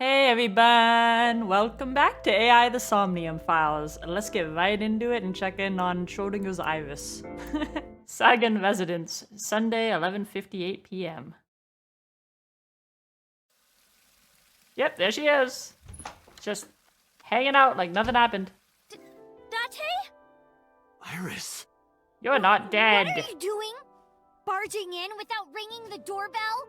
Hey everyone! Welcome back to AI the Somnium Files. Let's get right into it and check in on Schrodinger's Iris. Sagan Residence, Sunday, 11:58 p.m. Yep, there she is. Just hanging out like nothing happened. Date? Iris! You're not dead. What are you doing? Barging in without ringing the doorbell?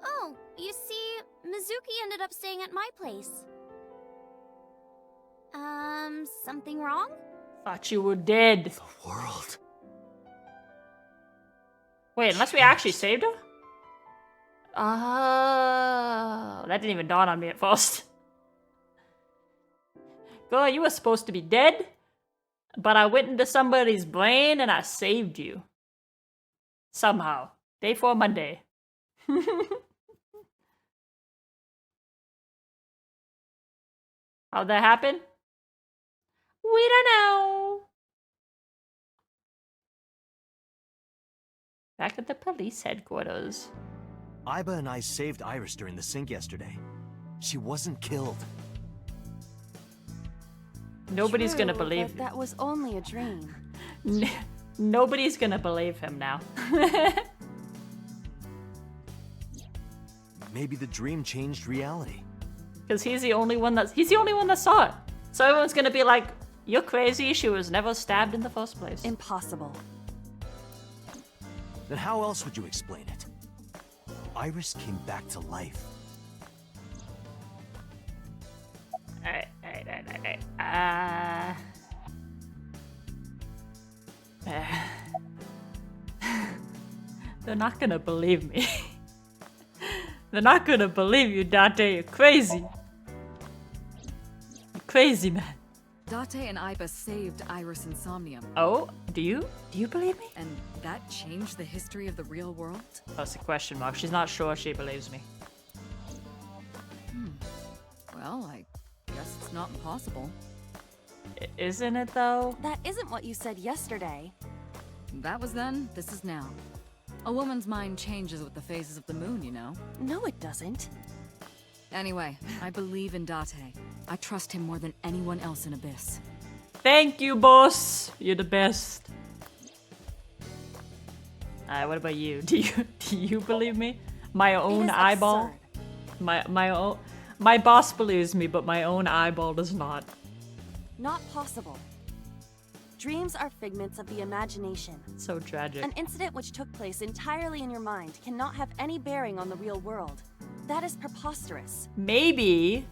Oh, you see, Mizuki ended up staying at my place. Something wrong? Thought you were dead. The world. Wait, unless we actually saved her? Oh, that didn't even dawn on me at first. Girl, you were supposed to be dead, but I went into somebody's brain and I saved you. Somehow. Day 4 Monday. How'd that happen? We don't know. Back at the police headquarters. Iba and I saved Iris during the sink yesterday. She wasn't killed. Nobody's gonna True, believe but that was only a dream. Nobody's gonna believe him now. Maybe the dream changed reality. Because he's the only one that saw it. So everyone's gonna be like, "You're crazy. She was never stabbed in the first place." Impossible. Then how else would you explain it? Iris came back to life. Alright. They're not gonna believe me. They're not gonna believe you, Dante. You're crazy. You're crazy, man. Date and Iba saved Iris and Somnium, Oh, do you believe me? and that changed the history of the real world? That's a question mark. She's not sure she believes me. Well, I guess it's not impossible. Isn't it though? That isn't what you said yesterday. That was then, this is now. A woman's mind changes with the phases of the moon, you know? No, it doesn't. Anyway, I believe in Date. I trust him more than anyone else in Abyss. Thank you, boss. You're the best. Alright, what about you? Do you believe me? My own It is eyeball? absurd. My boss believes me, but my own eyeball does not. Not possible. Dreams are figments of the imagination. So tragic. An incident which took place entirely in your mind cannot have any bearing on the real world. That is preposterous. Maybe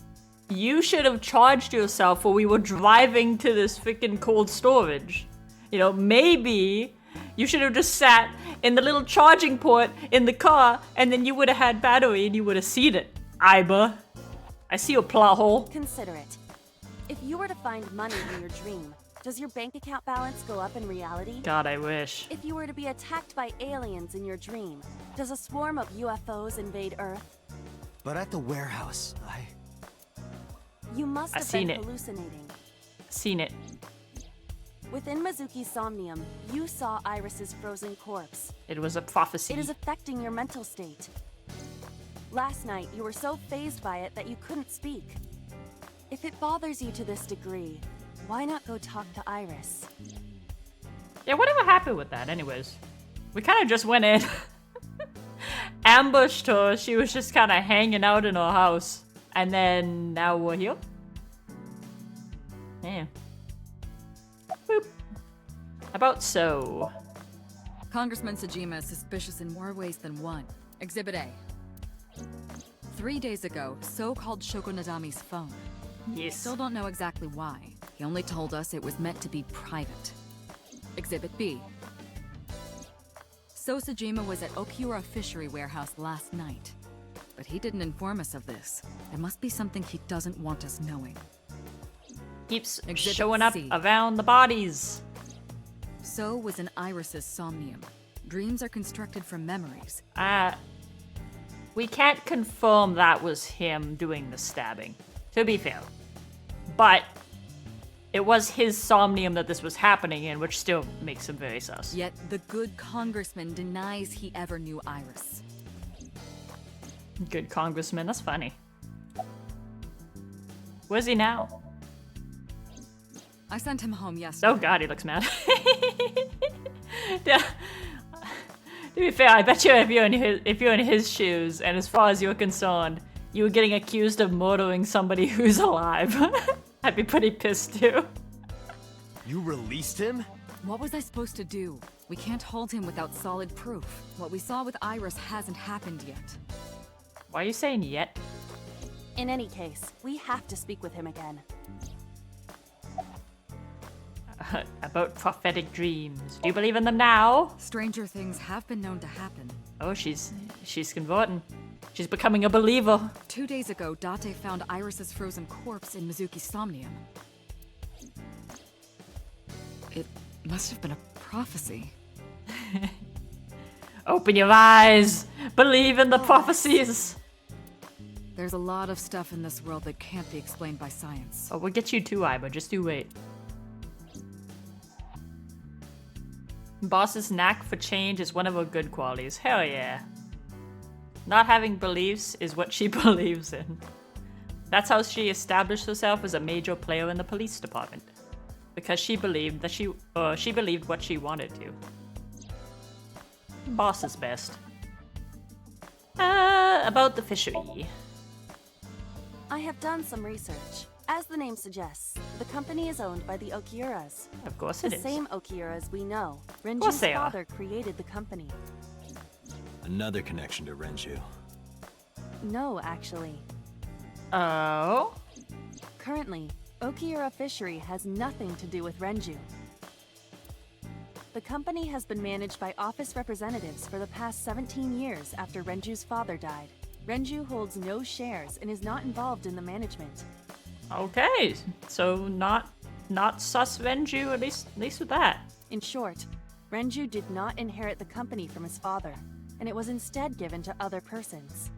you should have charged yourself when we were driving to this freaking cold storage. You know, maybe you should have just sat in the little charging port in the car, and then you would have had battery and you would have seen it. Iba, I see your plot hole. Consider it. If you were to find money in your dream, does your bank account balance go up in reality? God, I wish. If you were to be attacked by aliens in your dream, does a swarm of UFOs invade Earth? But at the warehouse, You must I've have seen been it. hallucinating. Seen it. Within Mizuki's Somnium, you saw Iris's frozen corpse. It was a prophecy. It is affecting your mental state. Last night, you were so fazed by it that you couldn't speak. If it bothers you to this degree, why not go talk to Iris? Yeah, whatever happened with that anyways? We kind of just went in, ambushed her, she was just kind of hanging out in her house, and then now we're here? Yeah. Boop. About so. Congressman Sajima is suspicious in more ways than one. Exhibit A. 3 days ago, So called Shoko Nadami's phone. Yes. Still don't know exactly why. He only told us it was meant to be private. Exhibit B. So Sajima was at Okiura Fishery Warehouse last night. But he didn't inform us of this. There must be something he doesn't want us knowing. Keeps Exhibit showing up C. around the bodies. So was in Iris's Somnium. Dreams are constructed from memories. We can't confirm that was him doing the stabbing, to be fair. But it was his Somnium that this was happening in, which still makes him very sus. Yet the good congressman denies he ever knew Iris. Good congressman, that's funny. Where's he now? I sent him home yesterday. Oh god, he looks mad. Yeah. To be fair, I bet you if you're in his shoes, and as far as you're concerned, you were getting accused of murdering somebody who's alive, I'd be pretty pissed too. You released him? What was I supposed to do? We can't hold him without solid proof. What we saw with Iris hasn't happened yet. Why are you saying yet? In any case, we have to speak with him again. About prophetic dreams. Do you believe in them now? Stranger things have been known to happen. Oh, she's converting. She's becoming a believer. 2 days ago, Date found Iris's frozen corpse in Mizuki's Somnium. It must have been a prophecy. Open your eyes. Believe in the prophecies. There's a lot of stuff in this world that can't be explained by science. Oh, we'll get you too, Iba. Just you wait. Boss's knack for change is one of her good qualities. Hell yeah. Not having beliefs is what she believes in. That's how she established herself as a major player in the police department. Because she believed that she believed what she wanted to. Boss is best. About the fishery. I have done some research. As the name suggests, the company is owned by the Okiuras. Of course The it is. same Okiuras we know. course Renju's they are. father created the company. Another connection to Renju. No, actually. Oh? Currently, Okiura Fishery has nothing to do with Renju. The company has been managed by office representatives for the past 17 years after Renju's father died. Renju holds no shares and is not involved in the management. Okay. So not sus Renju, at least with that. In short, Renju did not inherit the company from his father, and it was instead given to other persons.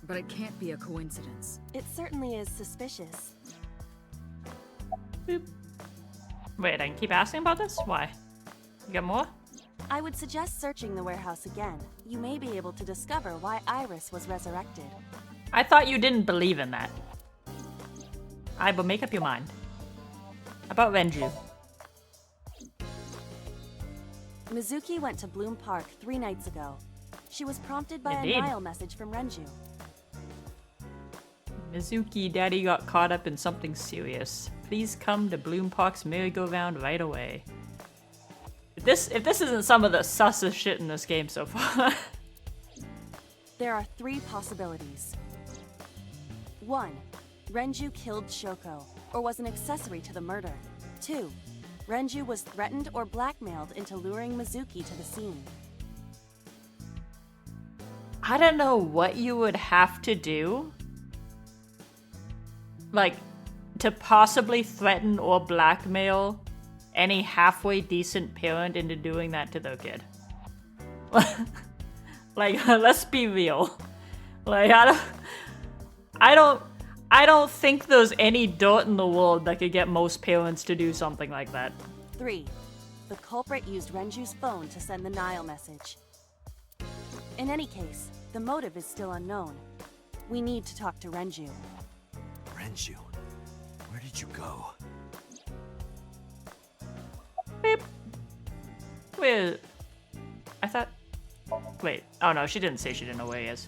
But it can't be a coincidence. It certainly is suspicious. Boop. Wait, I can keep asking about this? Why? You got more? I would suggest searching the warehouse again. You may be able to discover why Iris was resurrected. I thought you didn't believe in that. But make up your mind. About Renju. Mizuki went to Bloom Park 3 nights ago. She was prompted by Indeed. a Nile message from Renju. Mizuki, Daddy got caught up in something serious. Please come to Bloom Park's merry-go-round right away. If this isn't some of the sussest shit in this game so far. There are 3 possibilities. 1. Renju killed Shoko, or was an accessory to the murder. 2. Renju was threatened or blackmailed into luring Mizuki to the scene. I don't know what you would have to do, like, to possibly threaten or blackmail any halfway decent parent into doing that to their kid. Like, let's be real. Like, I don't think there's any dirt in the world that could get most parents to do something like that. 3. The culprit used Renju's phone to send the Nile message. In any case, the motive is still unknown. We need to talk to Renju. Renju, where did you go? Beep. Wait, I thought... Wait, oh no, she didn't say she didn't know where he is.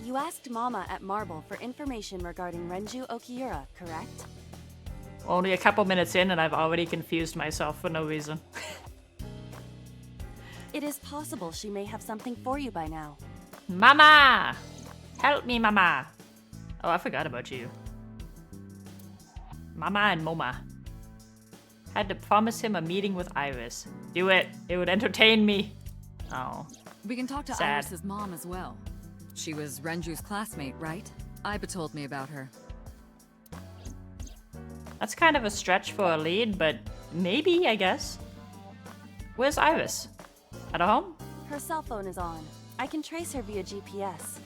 You asked Mama at Marble for information regarding Renju Okiura, correct? Only a couple minutes in and I've already confused myself for no reason. It is possible she may have something for you by now. Mama! Help me, Mama! Oh, I forgot about you. Mama and Moma. Had to promise him a meeting with Iris. Do it! It would entertain me! Oh. We can talk to Sad. Iris's mom as well. She was Renju's classmate, right? Iba told me about her. That's kind of a stretch for a lead, but maybe, I guess. Where's Iris? At home? Her cell phone is on. I can trace her via GPS.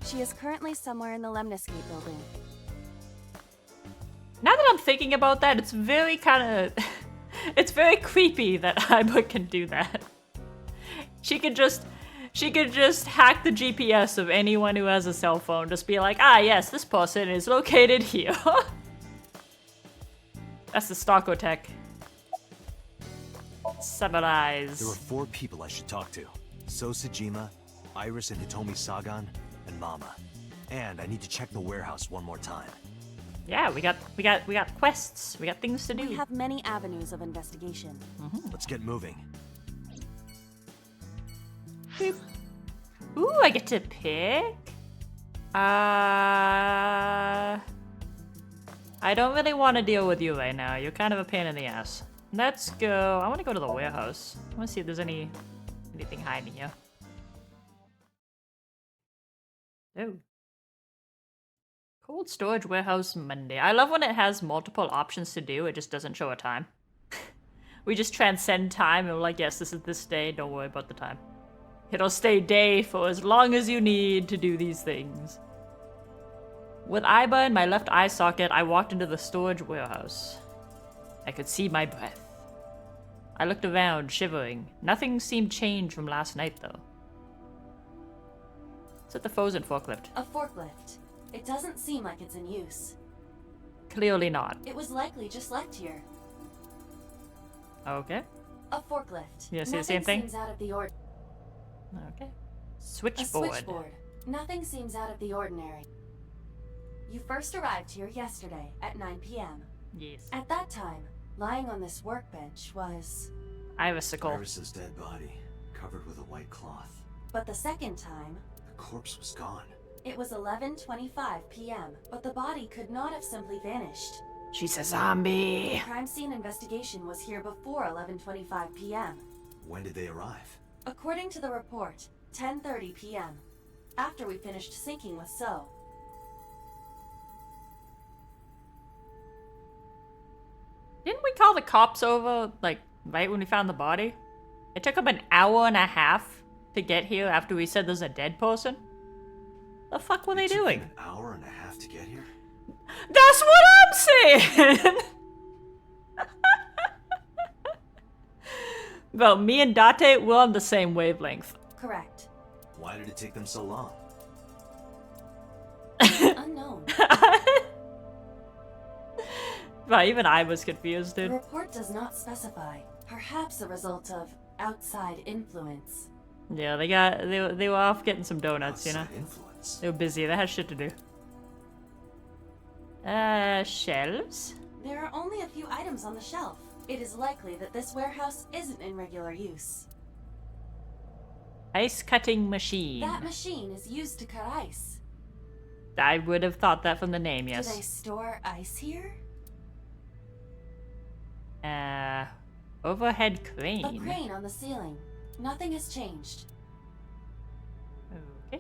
She is currently somewhere in the Lemniscape building. Now that I'm thinking about that, it's very kind of... it's very creepy that Iba can do that. She She could just hack the GPS of anyone who has a cell phone. Just be like, ah, yes, this person is located here. That's the Starco tech. Summarize. There were 4 people I should talk to. So Sejima, Iris and Hitomi Sagan, and Mama. And I need to check the warehouse one more time. Yeah, we got quests. We got things to do. We have many avenues of investigation. Let's get moving. Boop. Ooh, I get to pick? I don't really want to deal with you right now. You're kind of a pain in the ass. Let's go. I want to go to the warehouse. I want to see if there's anything hiding here. Oh. Cold storage warehouse Monday. I love when it has multiple options to do. It just doesn't show a time. We just transcend time and we're like, yes, this is this day. Don't worry about the time. It'll stay day for as long as you need to do these things. With Aiba in my left eye socket, I walked into the storage warehouse. I could see my breath. I looked around, shivering. Nothing seemed changed from last night, though. It's at the frozen forklift. A forklift. It doesn't seem like it's in use. Clearly not. It was likely just left here. Okay. A forklift. You see the same thing? Seems out of the ordinary. Okay. A Switchboard. switchboard. Nothing seems out of the ordinary. You first arrived here yesterday at 9 p.m. Yes. At that time, lying on this workbench was... Irisicle. Iris's dead body, covered with a white cloth. But the second time, The corpse was gone. it was 11:25 p.m., but the body could not have simply vanished. She's a zombie. Crime scene investigation was here before 11:25 p.m. When did they arrive? According to the report, 10:30 p.m. After we finished syncing with So. Didn't we call the cops over, like, right when we found the body? It took them an hour and a half to get here after we said there's a dead person? The fuck were they It took doing? them an hour and a half to get here? That's what I'm saying! Well, me and Date, we're on the same wavelength. Correct. Why did it take them so long? Unknown. Well, even I was confused, The dude. report does not specify. Perhaps a result of outside influence. Yeah, they were off getting some donuts, you know? Outside influence. They were busy, they had shit to do. Shelves? There are only a few items on the shelf. It is likely that this warehouse isn't in regular use. Ice cutting machine. That machine is used to cut ice. I would have thought that from the name, Do they yes. store ice here? Overhead A crane. crane on the ceiling. Nothing has changed. Okay.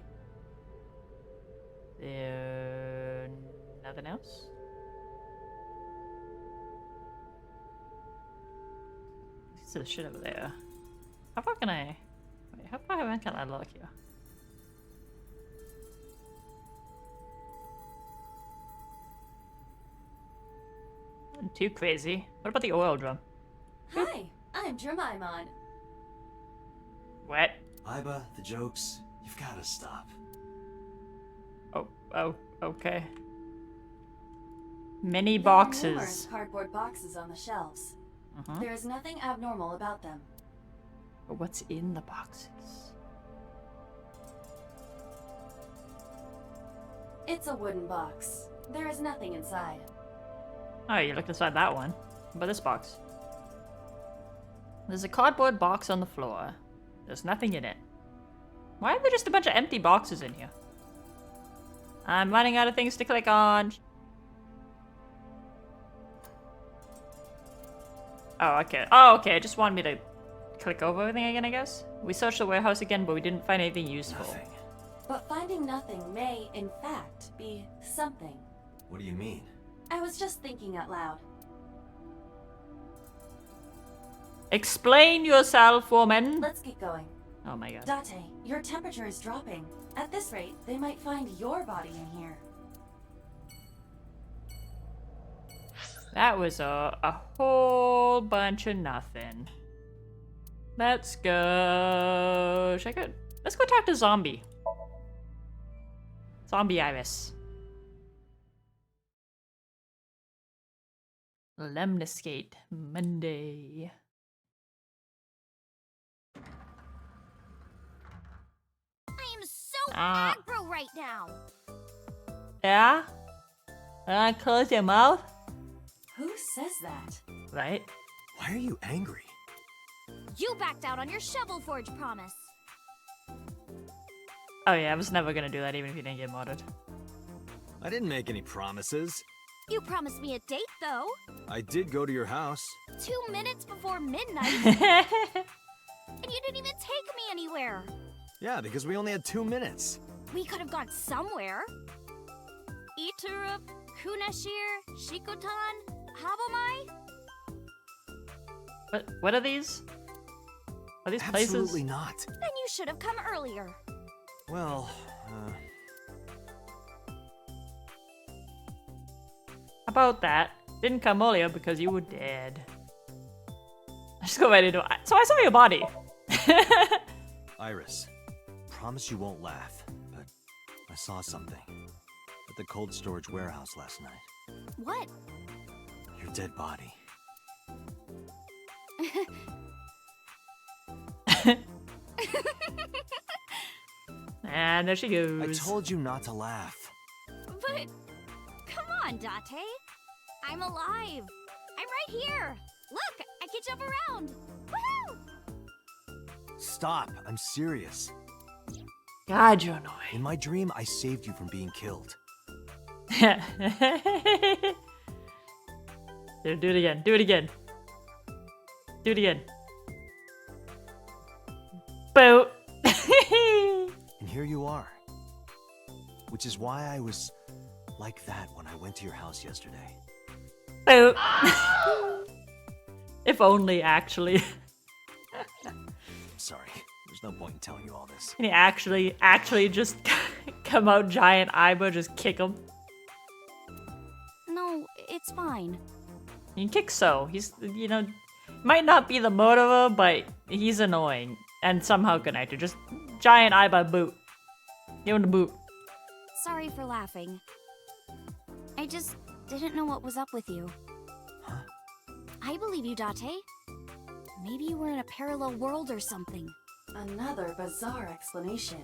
Nothing else? This is shit over there. How far can I... Wait, how far can I look here? I'm too crazy. What about the oil drum? Hi, I'm Jemimon. What? Aiba, the jokes, you've gotta stop. Oh, okay. Many There are numerous boxes. cardboard boxes on the shelves. Uh-huh. There is nothing abnormal about them. But what's in the boxes? It's a wooden box. There is nothing inside. Oh, you looked inside that one. What about this box? There's a cardboard box on the floor. There's nothing in it. Why are there just a bunch of empty boxes in here? I'm running out of things to click on. Oh, okay. Oh, okay. It just wanted me to click over everything again, I guess. We searched the warehouse again, but we didn't find anything useful. Nothing. But finding nothing may, in fact, be something. What do you mean? I was just thinking out loud. Explain yourself, woman. Let's get going. Oh my god. Date, your temperature is dropping. At this rate, they might find your body in here. That was a whole bunch of nothing. Let's go check it. Let's go talk to Zombie. Zombie Iris. Lemniscate Monday. I am so aggro right now. Yeah? Close your mouth? Who says that? Right? Why are you angry? You backed out on your Shovel Forge promise. Oh yeah, I was never gonna do that even if you didn't get modded. I didn't make any promises. You promised me a date, though. I did go to your house. 2 minutes before midnight. And you didn't even take me anywhere. Yeah, because we only had 2 minutes. We could have gone somewhere. Itura, Kunashir, Shikotan, Habomai? What are these? Are these places? Absolutely not. Then you should have come earlier. Well, About that, didn't come earlier because you were dead. Just go right into it. So I saw your body. Iris, promise you won't laugh, but I saw something at the cold storage warehouse last night. What? Your dead body. And there she goes. I told you not to laugh. But, come on, Date. I'm alive. I'm right here. Look, I can jump around. Woohoo! Stop, I'm serious. God, you're annoying. In my dream, I saved you from being killed. Dude, do it again. Do it again. Do it again. Boot. And here you are. Which is why I was like that when I went to your house yesterday. Boot. If only, actually. Sorry, there's no point in telling you all this. Can he actually just come out giant eyebrow, just kick him? No, it's fine. You can kick So. He's, you know, might not be the murderer, but he's annoying. And somehow connected. Just giant eyebrow boot. Give him the boot. Sorry for laughing. I just didn't know what was up with you. Huh? I believe you, Date. Maybe you were in a parallel world or something. Another bizarre explanation.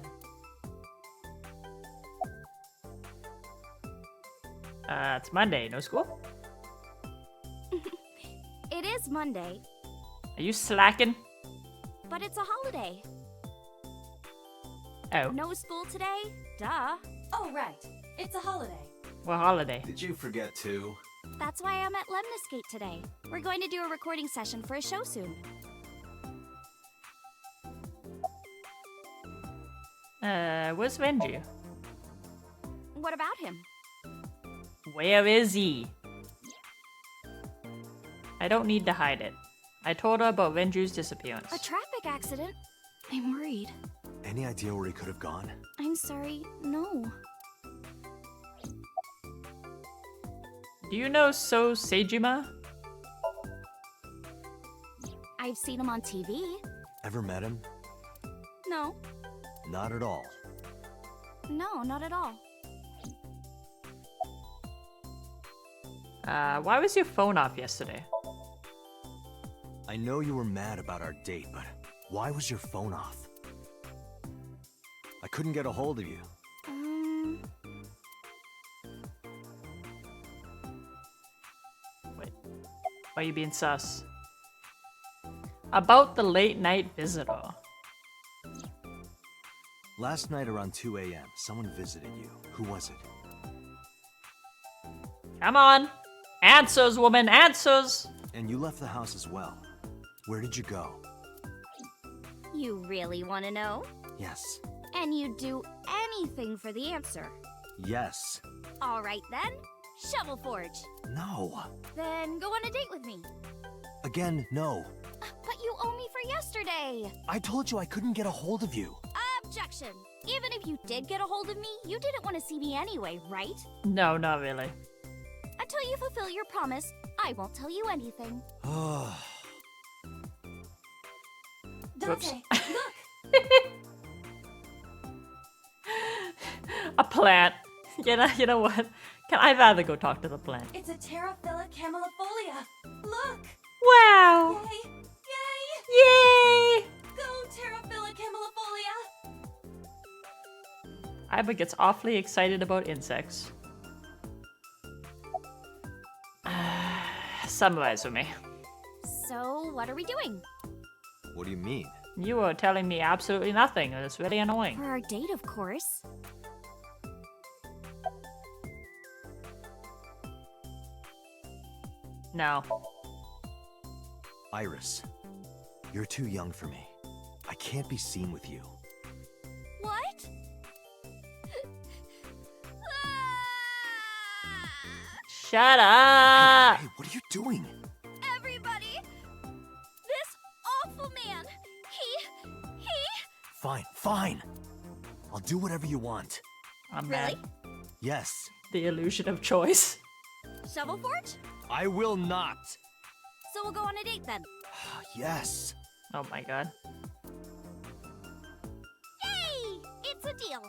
It's Monday. No school? It is Monday, Are you slacking? but it's a holiday. Oh, No school today? Duh. Oh, right. It's a holiday. what holiday? Did you forget too? That's why I'm at Lemniscate today. We're going to do a recording session for a show soon. Where's Venju? What about him? Where is he? I don't need to hide it. I told her about Venju's disappearance. A traffic accident? I'm worried. Any idea where he could have gone? I'm sorry, no. Do you know So Seijima? I've seen him on TV. Ever met him? No. Not at all. No, not at all. Why was your phone off yesterday? I know you were mad about our date, but why was your phone off? I couldn't get a hold of you. Wait, why are you being sus? About the late night visitor. Last night around 2 a.m., someone visited you. Who was it? Come on! Answers, woman, answers! And you left the house as well. Where did you go? You really want to know? Yes. And you'd do anything for the answer. Yes. All right then. Shovel Forge. No. Then go on a date with me. Again, no. But you owe me for yesterday. I told you I couldn't get a hold of you. Objection. Even if you did get a hold of me, you didn't want to see me anyway, right? No, not really. Until you fulfill your promise, I won't tell you anything. Whoops. Dante, look! A plant. You know what? Can I rather go talk to the plant? It's a Terraphila camellifolia. Look! Wow! Yay! Yay! Yay! Go Terraphila camellifolia! Iba gets awfully excited about insects. Summarize for me. So, what are we doing? What do you mean? You are telling me absolutely nothing, and it's really annoying. For our date, of course. No. Iris, you're too young for me. I can't be seen with you. What? Shut up! Hey, what are you doing? Everybody! This awful man! He... Fine, fine. I'll do whatever you want. I'm Really? mad. Yes. The illusion of choice. Shovel Forge? I will not. So we'll go on a date then. Yes. Oh my god. Yay! It's a deal.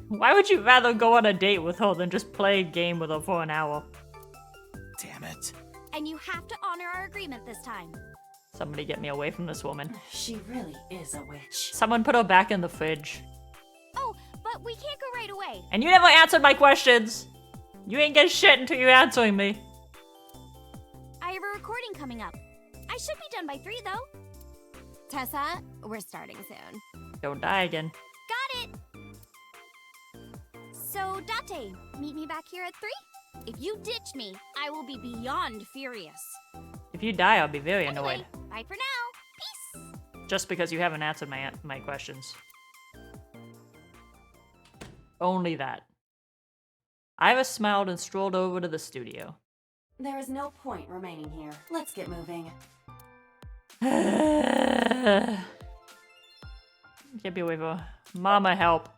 Why would you rather go on a date with her than just play a game with her for an hour? Damn it. And you have to honor our agreement this time. Somebody get me away from this woman. She really is a witch. Someone put her back in the fridge. Oh, but we can't go right away. And you never answered my questions! You ain't get shit until you're answering me. I have a recording coming up. I should be done by 3, though. Tessa, we're starting soon. Don't die again. Got it! So, Date, meet me back here at 3? If you ditch me, I will be beyond furious. If you die, I'll be very annoyed. Anyway, bye for now. Peace! Just because you haven't answered my questions. Only that. Iris smiled and strolled over to the studio. There is no point remaining here. Let's get moving. Get me away from her. Mama, help.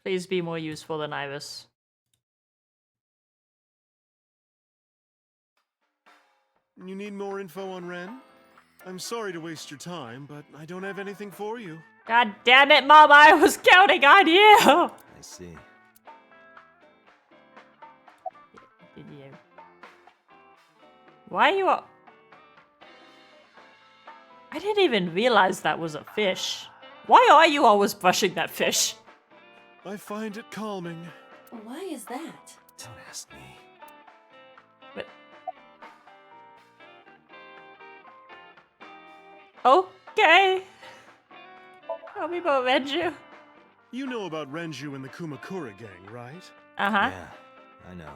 Please be more useful than Iris. You need more info on Ren? I'm sorry to waste your time, but I don't have anything for you. God damn it, Mom, I was counting on you! I see. Why are you all... I didn't even realize that was a fish. Why are you always brushing that fish? I find it calming. Why is that? Don't ask me. But... Okay. Tell me about Renju. You know about Renju and the Kumakura gang, right? Uh-huh. Yeah, I know.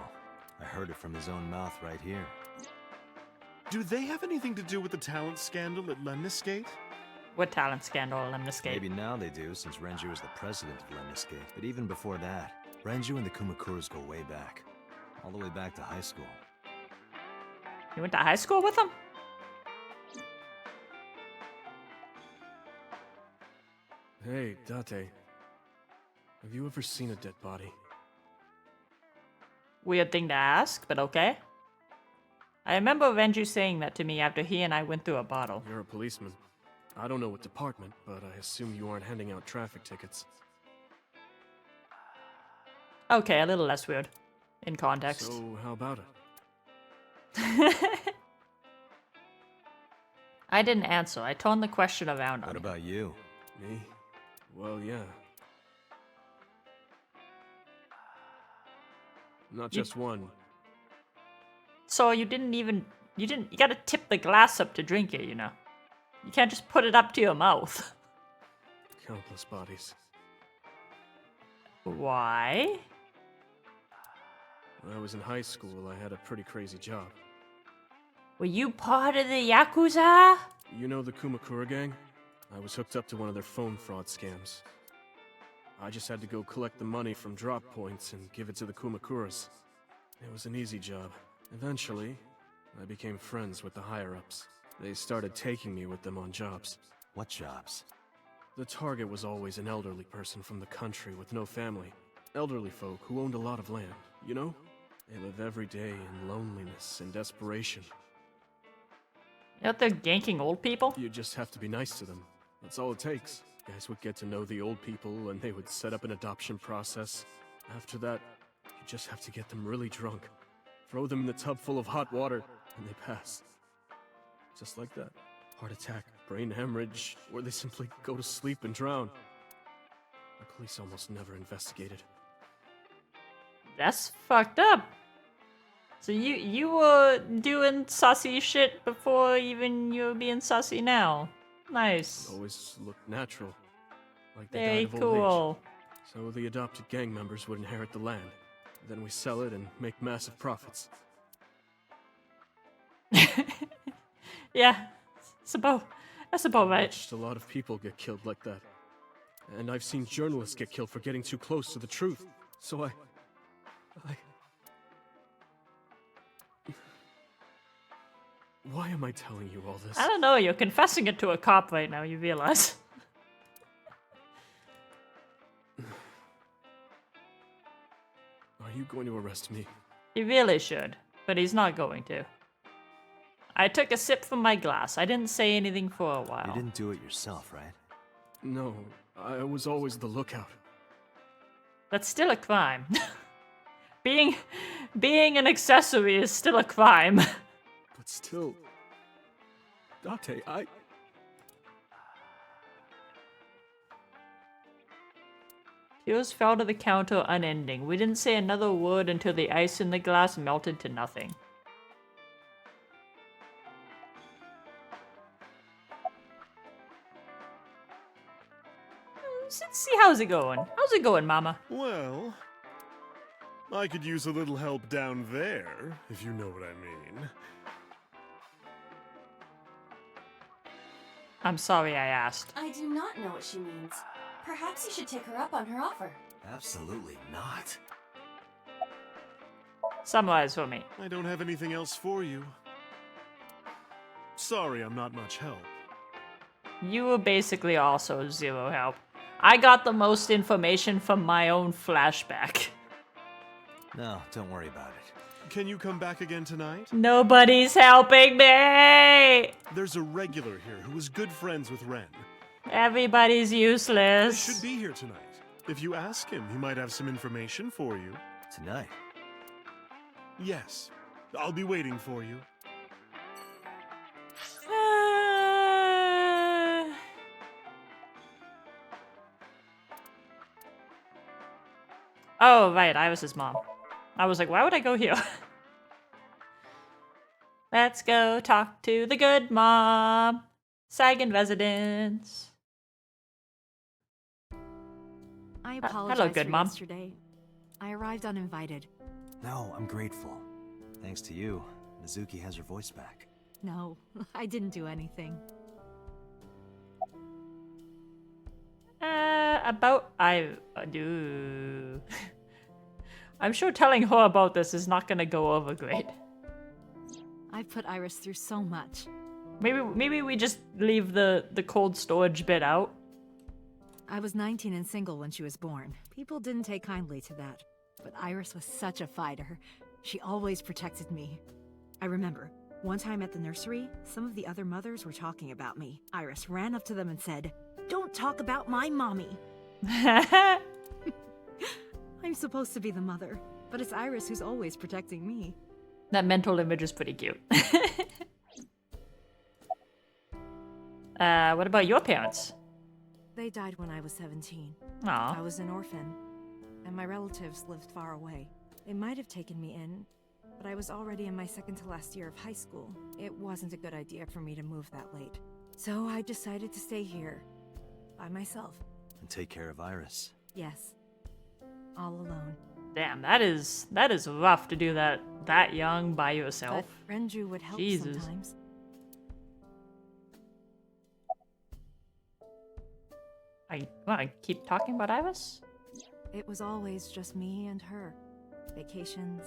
I heard it from his own mouth right here. Do they have anything to do with the talent scandal at Lemniscate? What talent scandal, Lemniscate? Maybe now they do, since Renju is the president of Lemniscate. But even before that, Renju and the Kumakuras go way back. All the way back to high school. You went to high school with them? Hey, Date. Have you ever seen a dead body? Weird thing to ask, but okay. I remember Renju saying that to me after he and I went through a bottle. You're a policeman. I don't know what department, but I assume you aren't handing out traffic tickets. Okay, a little less weird. In context. So, how about it? I didn't answer. I turned the question around on What you. about you? Me? Well, yeah. Not just one. So you didn't even... You gotta tip the glass up to drink it, you know. You can't just put it up to your mouth. Countless bodies. Why? When I was in high school, I had a pretty crazy job. Were you part of the Yakuza? You know the Kumakura gang? I was hooked up to one of their phone fraud scams. I just had to go collect the money from drop points and give it to the Kumakuras. It was an easy job. Eventually, I became friends with the higher-ups. They started taking me with them on jobs. What jobs? The target was always an elderly person from the country with no family. Elderly folk who owned a lot of land, you know? They live every day in loneliness and desperation. Out there ganking old people? You just have to be nice to them. That's all it takes. Guys would get to know the old people, and they would set up an adoption process. After that, you just have to get them really drunk. Throw them in a tub full of hot water, and they pass. Just like that. Heart attack, brain hemorrhage, or they simply go to sleep and drown. The police almost never investigated. That's fucked up. So you were doing sussy shit before even you were being sussy now. Nice. It always looked natural. Like they Very died of old cool. age. So the adopted gang members would inherit the land. Then we sell it and make massive profits. Yeah, that's about right. Watched a lot of people get killed like that. And I've seen journalists get killed for getting too close to the truth. So I... Why am I telling you all this? I don't know, you're confessing it to a cop right now, you realize. Are you going to arrest me? He really should, but he's not going to. I took a sip from my glass. I didn't say anything for a while. You didn't do it yourself, right? No, I was always the lookout. That's still a crime. being an accessory is still a crime. But still... Date, Tears fell to the counter unending. We didn't say another word until the ice in the glass melted to nothing. Let's see how's it going. How's it going, Mama? Well, I could use a little help down there, if you know what I mean. I'm sorry I asked. I do not know what she means. Perhaps you should take her up on her offer. Absolutely not. Summarize for me. I don't have anything else for you. Sorry, I'm not much help. You were basically also zero help. I got the most information from my own flashback. No, don't worry about it. Can you come back again tonight? Nobody's helping me! There's a regular here who was good friends with Ren. Everybody's He useless. should be here tonight. If you ask him, he might have some information for you. Tonight. Yes, I'll be waiting for you. Oh, right, Iris's mom. I was like, why would I go here? Let's go talk to the good mom. Sagan residence. I apologize hello, good for mom. yesterday. I arrived uninvited. No, I'm grateful. Thanks to you, Mizuki has her voice back. No, I didn't do anything. About I do. I'm sure telling her about this is not gonna go over great. I've put Iris through so much. Maybe we just leave the cold storage bit out. I was 19 and single when she was born. People didn't take kindly to that. But Iris was such a fighter. She always protected me. I remember, one time at the nursery, some of the other mothers were talking about me. Iris ran up to them and said, "Don't talk about my mommy." I'm supposed to be the mother, but it's Iris who's always protecting me. That mental image is pretty cute. What about your parents? They died when I was 17. Aw. I was an orphan, and my relatives lived far away. They might have taken me in, but I was already in my second to last year of high school. It wasn't a good idea for me to move that late. So I decided to stay here, by myself. And take care of Iris. Yes, all alone. Damn, that is rough to do that young by yourself. But Renju would help Jesus. sometimes. I keep talking about Iris? It was always just me and her. Vacations,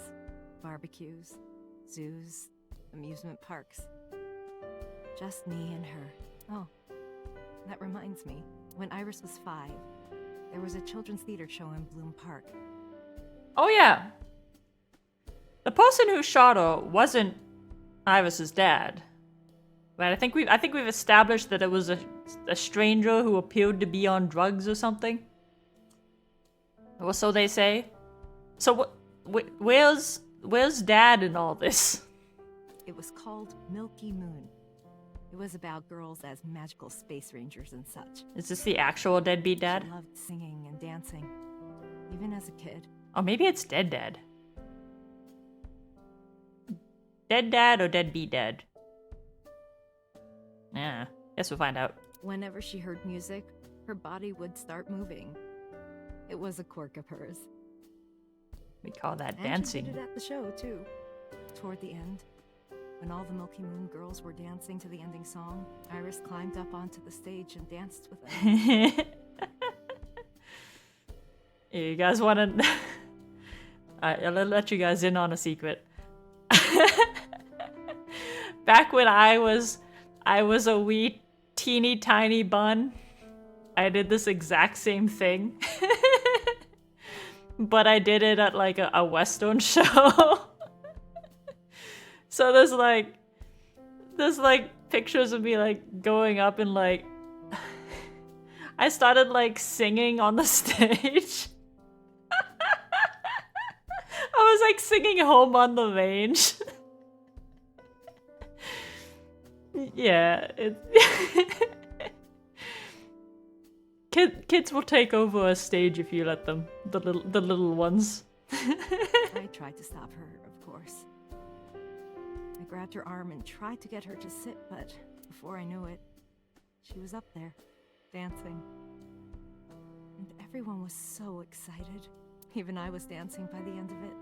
barbecues, zoos, amusement parks. Just me and her. Oh, that reminds me. When Iris was 5, there was a children's theater show in Bloom Park. Oh yeah. The person who shot her wasn't Iris's dad, But I think we've established that it was a stranger who appeared to be on drugs or something. Or so they say. So where's Dad in all this? It was called Milky Moon. It was about girls as magical space rangers and such. Is this the actual deadbeat dad? She loved singing and dancing, even as a kid. Oh, maybe it's Dead Dad. Dead Dad or Deadbeat Dad? Yeah, guess we'll find out. Whenever she heard music, her body would start moving. It was a quirk of hers. We call that And dancing. she did it at the show, too. Toward the end, when all the Milky Moon girls were dancing to the ending song, Iris climbed up onto the stage and danced with them. You guys want to... I'll let you guys in on a secret. Back when I was a wee teeny tiny bun, I did this exact same thing. But I did it at like a Western show. So there's like pictures of me like going up and like I started like singing on the stage. I was like singing Home on the Range. Yeah, kids will take over a stage if you let them. The little ones. I tried to stop her, of course. I grabbed her arm and tried to get her to sit, but before I knew it, she was up there, dancing. And everyone was so excited. Even I was dancing by the end of it.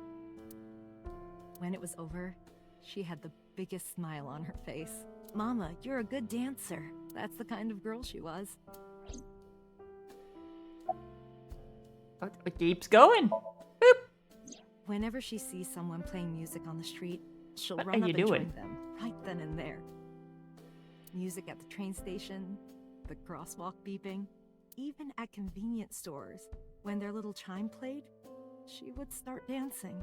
When it was over, she had the biggest smile on her face. Mama, you're a good dancer. That's the kind of girl she was. It keeps going. Boop. Whenever she sees someone playing music on the street, she'll What run are up you and doing? join them, right then and there. Music at the train station, the crosswalk beeping, even at convenience stores. When their little chime played, she would start dancing.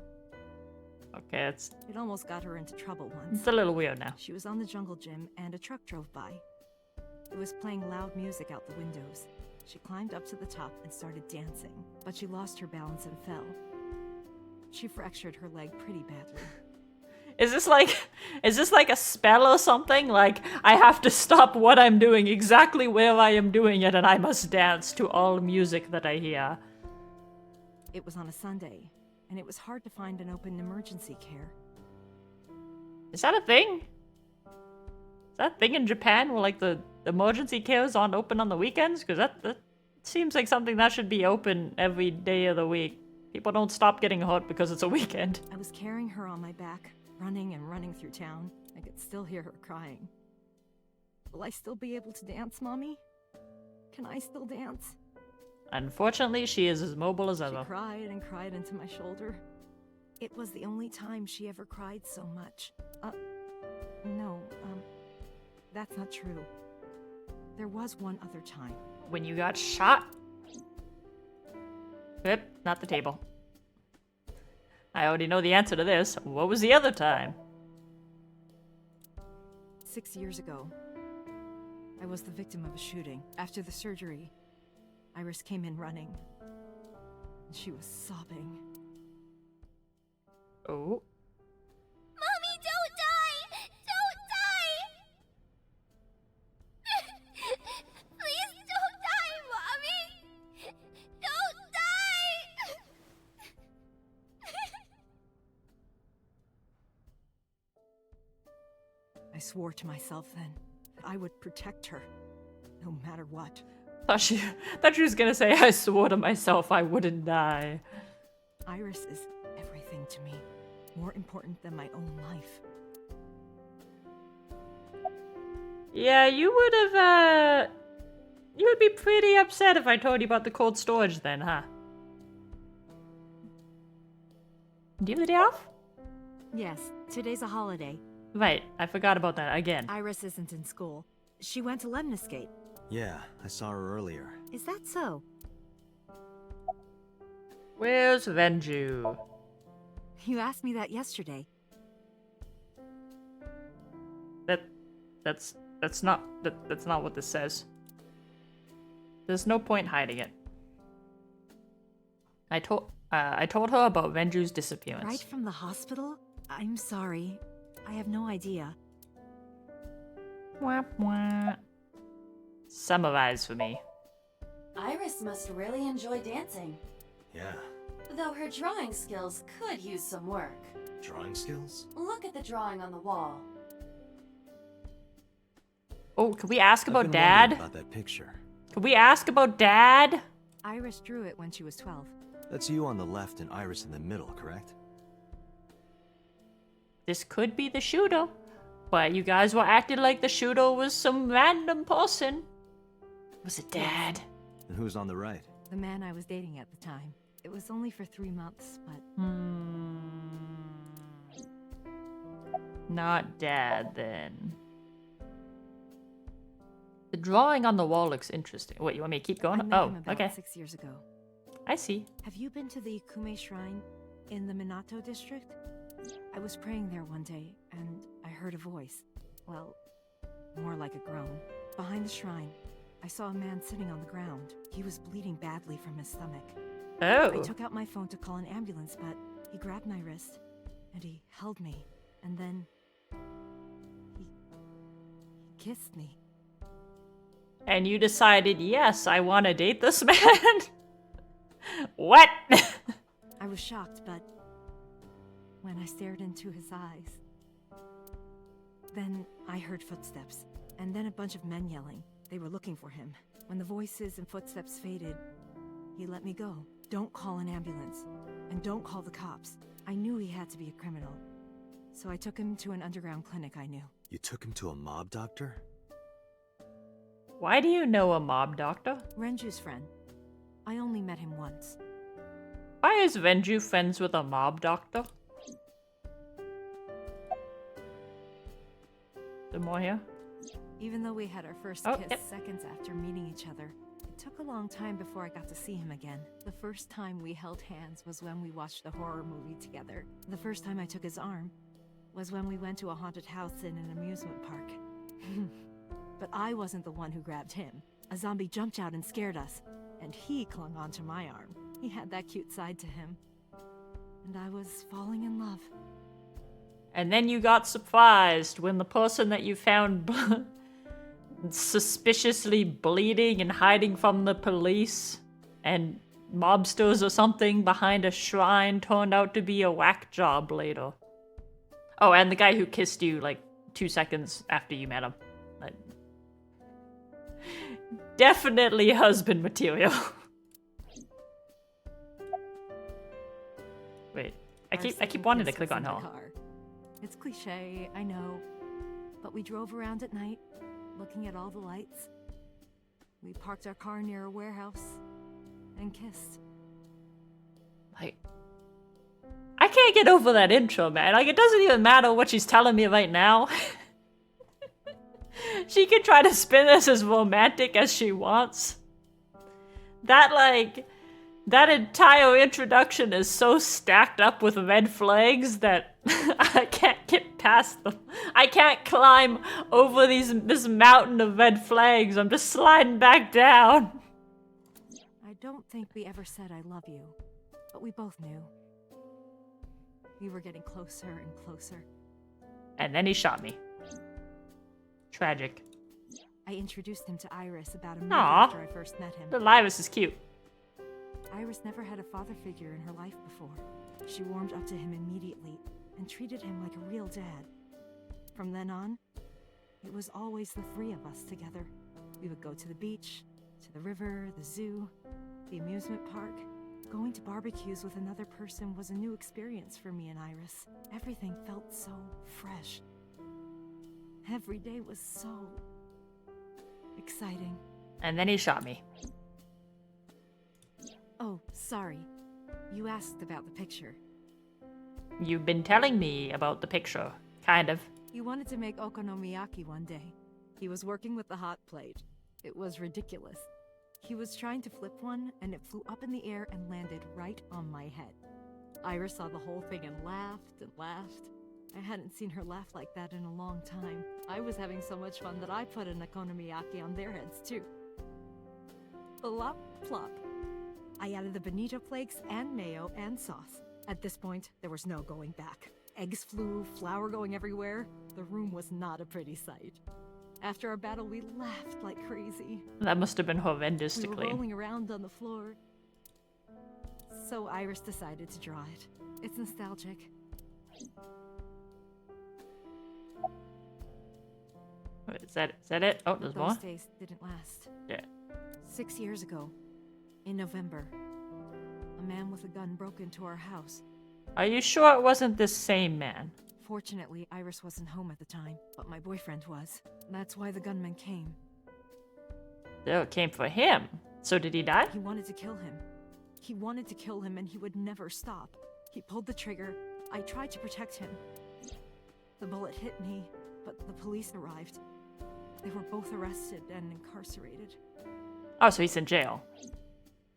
Okay, It almost got her into trouble once. it's a little weird now. She was on the jungle gym and a truck drove by. It was playing loud music out the windows. She climbed up to the top and started dancing, but she lost her balance and fell. She fractured her leg pretty badly. Is this like a spell or something? Like I have to stop what I'm doing exactly where I am doing it and I must dance to all music that I hear. It was on a Sunday, and it was hard to find an open emergency care. Is that a thing? Is that a thing in Japan where like the emergency cares aren't open on the weekends? Because that seems like something that should be open every day of the week. People don't stop getting hurt because it's a weekend. I was carrying her on my back, running and running through town. I could still hear her crying. Will I still be able to dance, Mommy? Can I still dance? Unfortunately, she is as mobile as She ever. cried and cried into my shoulder. It was the only time she ever cried so much. No, that's not true. There was one other time. When you got shot? Yep, not the table. I already know the answer to this. What was the other time? 6 years ago, I was the victim of a shooting. After the surgery, Iris came in running. And she was sobbing. Oh. Mommy, don't die! Don't die! Please don't die, Mommy! Don't die! I swore to myself then that I would protect her, no matter what. Thought she was gonna say, I swore to myself I wouldn't die. Iris is everything to me, more important than my own life. Yeah, you would be pretty upset if I told you about the cold storage then, huh? Do you have the day off? Yes, today's a holiday. Right, I forgot about that again. Iris isn't in school. She went to Lemniscate. Yeah, I saw her earlier. Is that so? Where's Venju? You asked me that yesterday. That's That's not what this says. There's no point hiding it. I told her about Renju's disappearance. Right from the hospital? I'm sorry. I have no idea. Wah, wah. Summarize for me. Iris must really enjoy dancing, Yeah. though her drawing skills could use some work. Drawing skills? Look at the drawing on the wall. Oh, could we ask I've about been Dad? wondering about that picture. Could we ask about Dad? Iris drew it when she was 12. That's you on the left and Iris in the middle, correct? This could be the shooter, but you guys were acting like the shooter was some random person. Was it Dad? And who's on the right? The man I was dating at the time. It was only for 3 months, but Not Dad, then. The drawing on the wall looks interesting. Wait, you want me to keep I going? met Oh, him about okay. 6 years ago. I see. Have you been to the Kume Shrine in the Minato district? I was praying there one day, and I heard a voice. Well, more like a groan. Behind the shrine, I saw a man sitting on the ground. He was bleeding badly from his stomach. I Oh. took out my phone to call an ambulance, but he grabbed my wrist, and he held me, and then he kissed me. And you decided, yes, I want to date this man? What? I was shocked, but when I stared into his eyes, then I heard footsteps, and then a bunch of men yelling. They were looking for him. When the voices and footsteps faded, he let me go. Don't call an ambulance, and don't call the cops. I knew he had to be a criminal, so I took him to an underground clinic I knew. You took him to a mob doctor? Why do you know a mob doctor? Renju's friend. I only met him once. Why is Renju friends with a mob doctor? Some more here? Even though we had our first Oh, kiss yep. seconds after meeting each other, it took a long time before I got to see him again. The first time we held hands was when we watched a horror movie together. The first time I took his arm was when we went to a haunted house in an amusement park. But I wasn't the one who grabbed him. A zombie jumped out and scared us, and he clung onto my arm. He had that cute side to him. And I was falling in love. And then you got surprised when the person that you found suspiciously bleeding and hiding from the police and mobsters or something behind a shrine turned out to be a whack job later. Oh, and the guy who kissed you like 2 seconds after you met him. Like, definitely husband material. Wait, I keep wanting to click on her. It's cliche, I know, but we drove around at night, looking at all the lights. We parked our car near a warehouse and kissed. Like, I can't get over that intro, man. Like, it doesn't even matter what she's telling me right now. She can try to spin this as romantic as she wants. That entire introduction is so stacked up with red flags that I can't get past them. I can't climb over this mountain of red flags. I'm just sliding back down. I don't think we ever said I love you, but we both knew. We were getting closer and closer. And then he shot me. Tragic. I introduced him to Iris about a month Aw. after I first met him. The Iris is cute. Iris never had a father figure in her life before. She warmed up to him immediately and treated him like a real dad. From then on, it was always the three of us together. We would go to the beach, to the river, the zoo, the amusement park. Going to barbecues with another person was a new experience for me and Iris. Everything felt so fresh. Every day was so exciting. And then he shot me. Oh, sorry. You asked about the picture. You've been telling me about the picture. Kind of. He wanted to make okonomiyaki one day. He was working with the hot plate. It was ridiculous. He was trying to flip one, and it flew up in the air and landed right on my head. Iris saw the whole thing and laughed and laughed. I hadn't seen her laugh like that in a long time. I was having so much fun that I put an okonomiyaki on their heads too. Plop, plop. I added the bonito flakes and mayo and sauce. At this point, there was no going back. Eggs flew, flour going everywhere. The room was not a pretty sight. After our battle, we laughed like crazy. That must have been horrendous to We were clean. rolling around on the floor. So Iris decided to draw it. It's nostalgic. Wait, is that it? Oh, there's more? Those days didn't last. Yeah. 6 years ago, in November, a man with a gun broke into our house. Are you sure it wasn't the same man? Fortunately, Iris wasn't home at the time, but my boyfriend was. That's why the gunman came. Oh, it came for him. So did he die? He wanted to kill him. He wanted to kill him and he would never stop. He pulled the trigger. I tried to protect him. The bullet hit me, but the police arrived. They were both arrested and incarcerated. Oh, so he's in jail.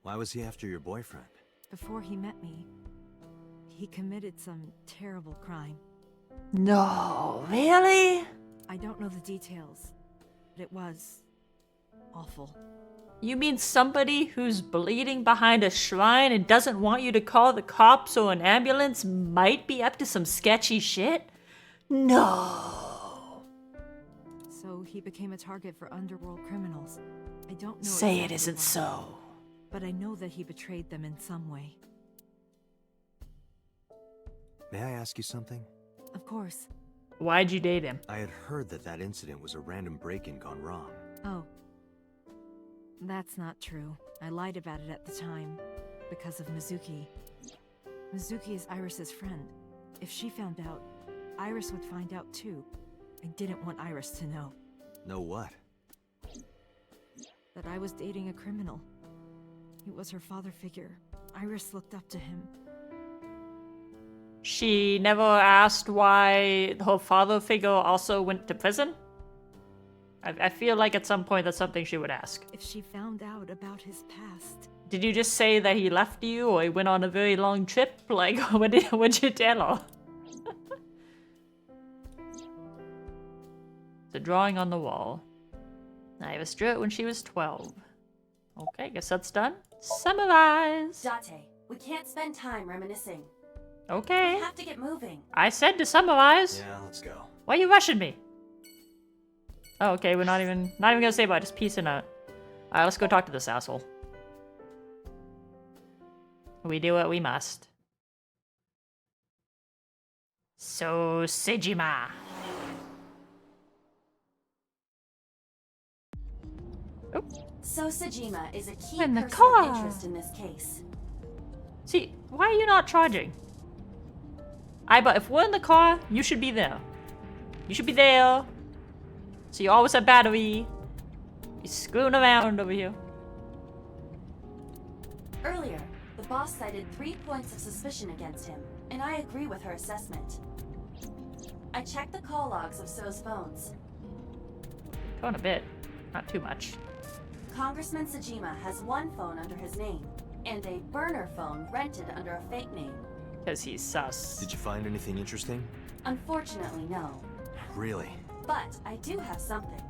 Why was he after your boyfriend? Before he met me, he committed some terrible crime. No, really? I don't know the details, but it was awful. You mean somebody who's bleeding behind a shrine and doesn't want you to call the cops or an ambulance might be up to some sketchy shit? No. So he became a target for underworld criminals. I don't know. Say it exactly isn't why, so. but I know that he betrayed them in some way. May I ask you something? Of course. Why'd you date him? I had heard that incident was a random break-in gone wrong. Oh. That's not true. I lied about it at the time. Because of Mizuki. Mizuki is Iris's friend. If she found out, Iris would find out too. I didn't want Iris to know. Know what? That I was dating a criminal. He was her father figure. Iris looked up to him. She never asked why her father figure also went to prison? I feel like at some point that's something she would ask. If she found out about his past. Did you just say that he left you or he went on a very long trip? Like, what'd you tell her? The drawing on the wall. Iris drew it when she was 12. Okay, guess that's done. Summarize! Date, we can't spend time reminiscing. Okay. We have to get moving. I said to summarize. Yeah, let's go. Why are you rushing me? Oh, okay, we're not even gonna say bye, just peacing out. Alright, let's go talk to this asshole. We do what we must. So, Sejima. Oh. So Sejima is a key In the person car. of interest in this case. See, why are you not charging? But if we're in the car, you should be there. You should be there. So you always have battery. You're screwing around over here. Earlier, the boss cited 3 points of suspicion against him, and I agree with her assessment. I checked the call logs of So's phones. Going a bit. Not too much. Congressman Sejima has one phone under his name, and a burner phone rented under a fake name. Because he's sus. Did you find anything interesting? Unfortunately, no. Really? But I do have something.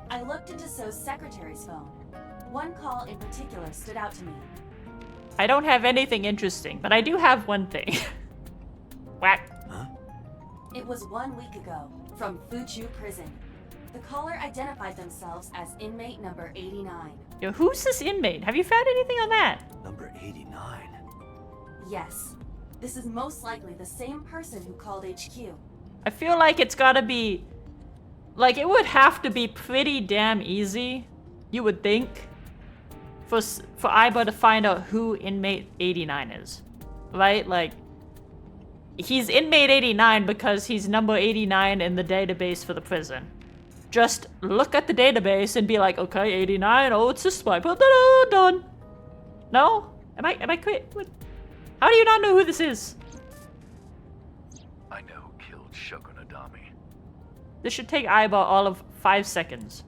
I looked into So's secretary's phone. One call in particular stood out to me. I don't have anything interesting, but I do have one thing. Whack. Huh? It was 1 week ago, from Fuchu Prison. The caller identified themselves as inmate number 89. Yo, who's this inmate? Have you found anything on that? Number 89. Yes, this is most likely the same person who called HQ. I feel like it's gotta be... Like, it would have to be pretty damn easy, you would think, for Aiba to find out who inmate 89 is. Right? Like, he's inmate 89 because he's number 89 in the database for the prison. Just look at the database and be like, okay, 89, oh, it's this swipe, oh, done. No? Am I quit? What? How do you not know who this is? I know who killed Shoko Nadami. This should take Aiba all of 5 seconds.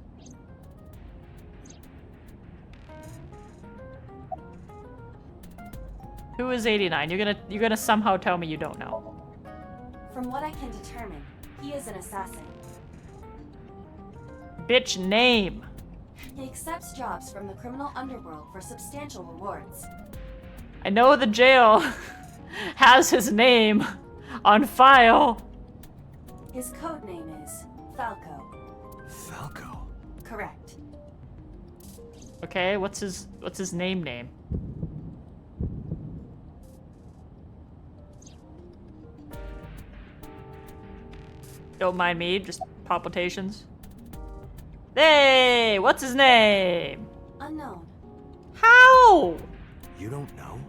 Who is 89? You're gonna somehow tell me you don't know. From what I can determine, he is an assassin. Bitch name. He accepts jobs from the criminal underworld for substantial rewards. I know the jail has his name on file. His code name is Falco. Falco? Correct. Okay, what's his name? Don't mind me, just palpitations. Hey, what's his name? Unknown. How? You don't know?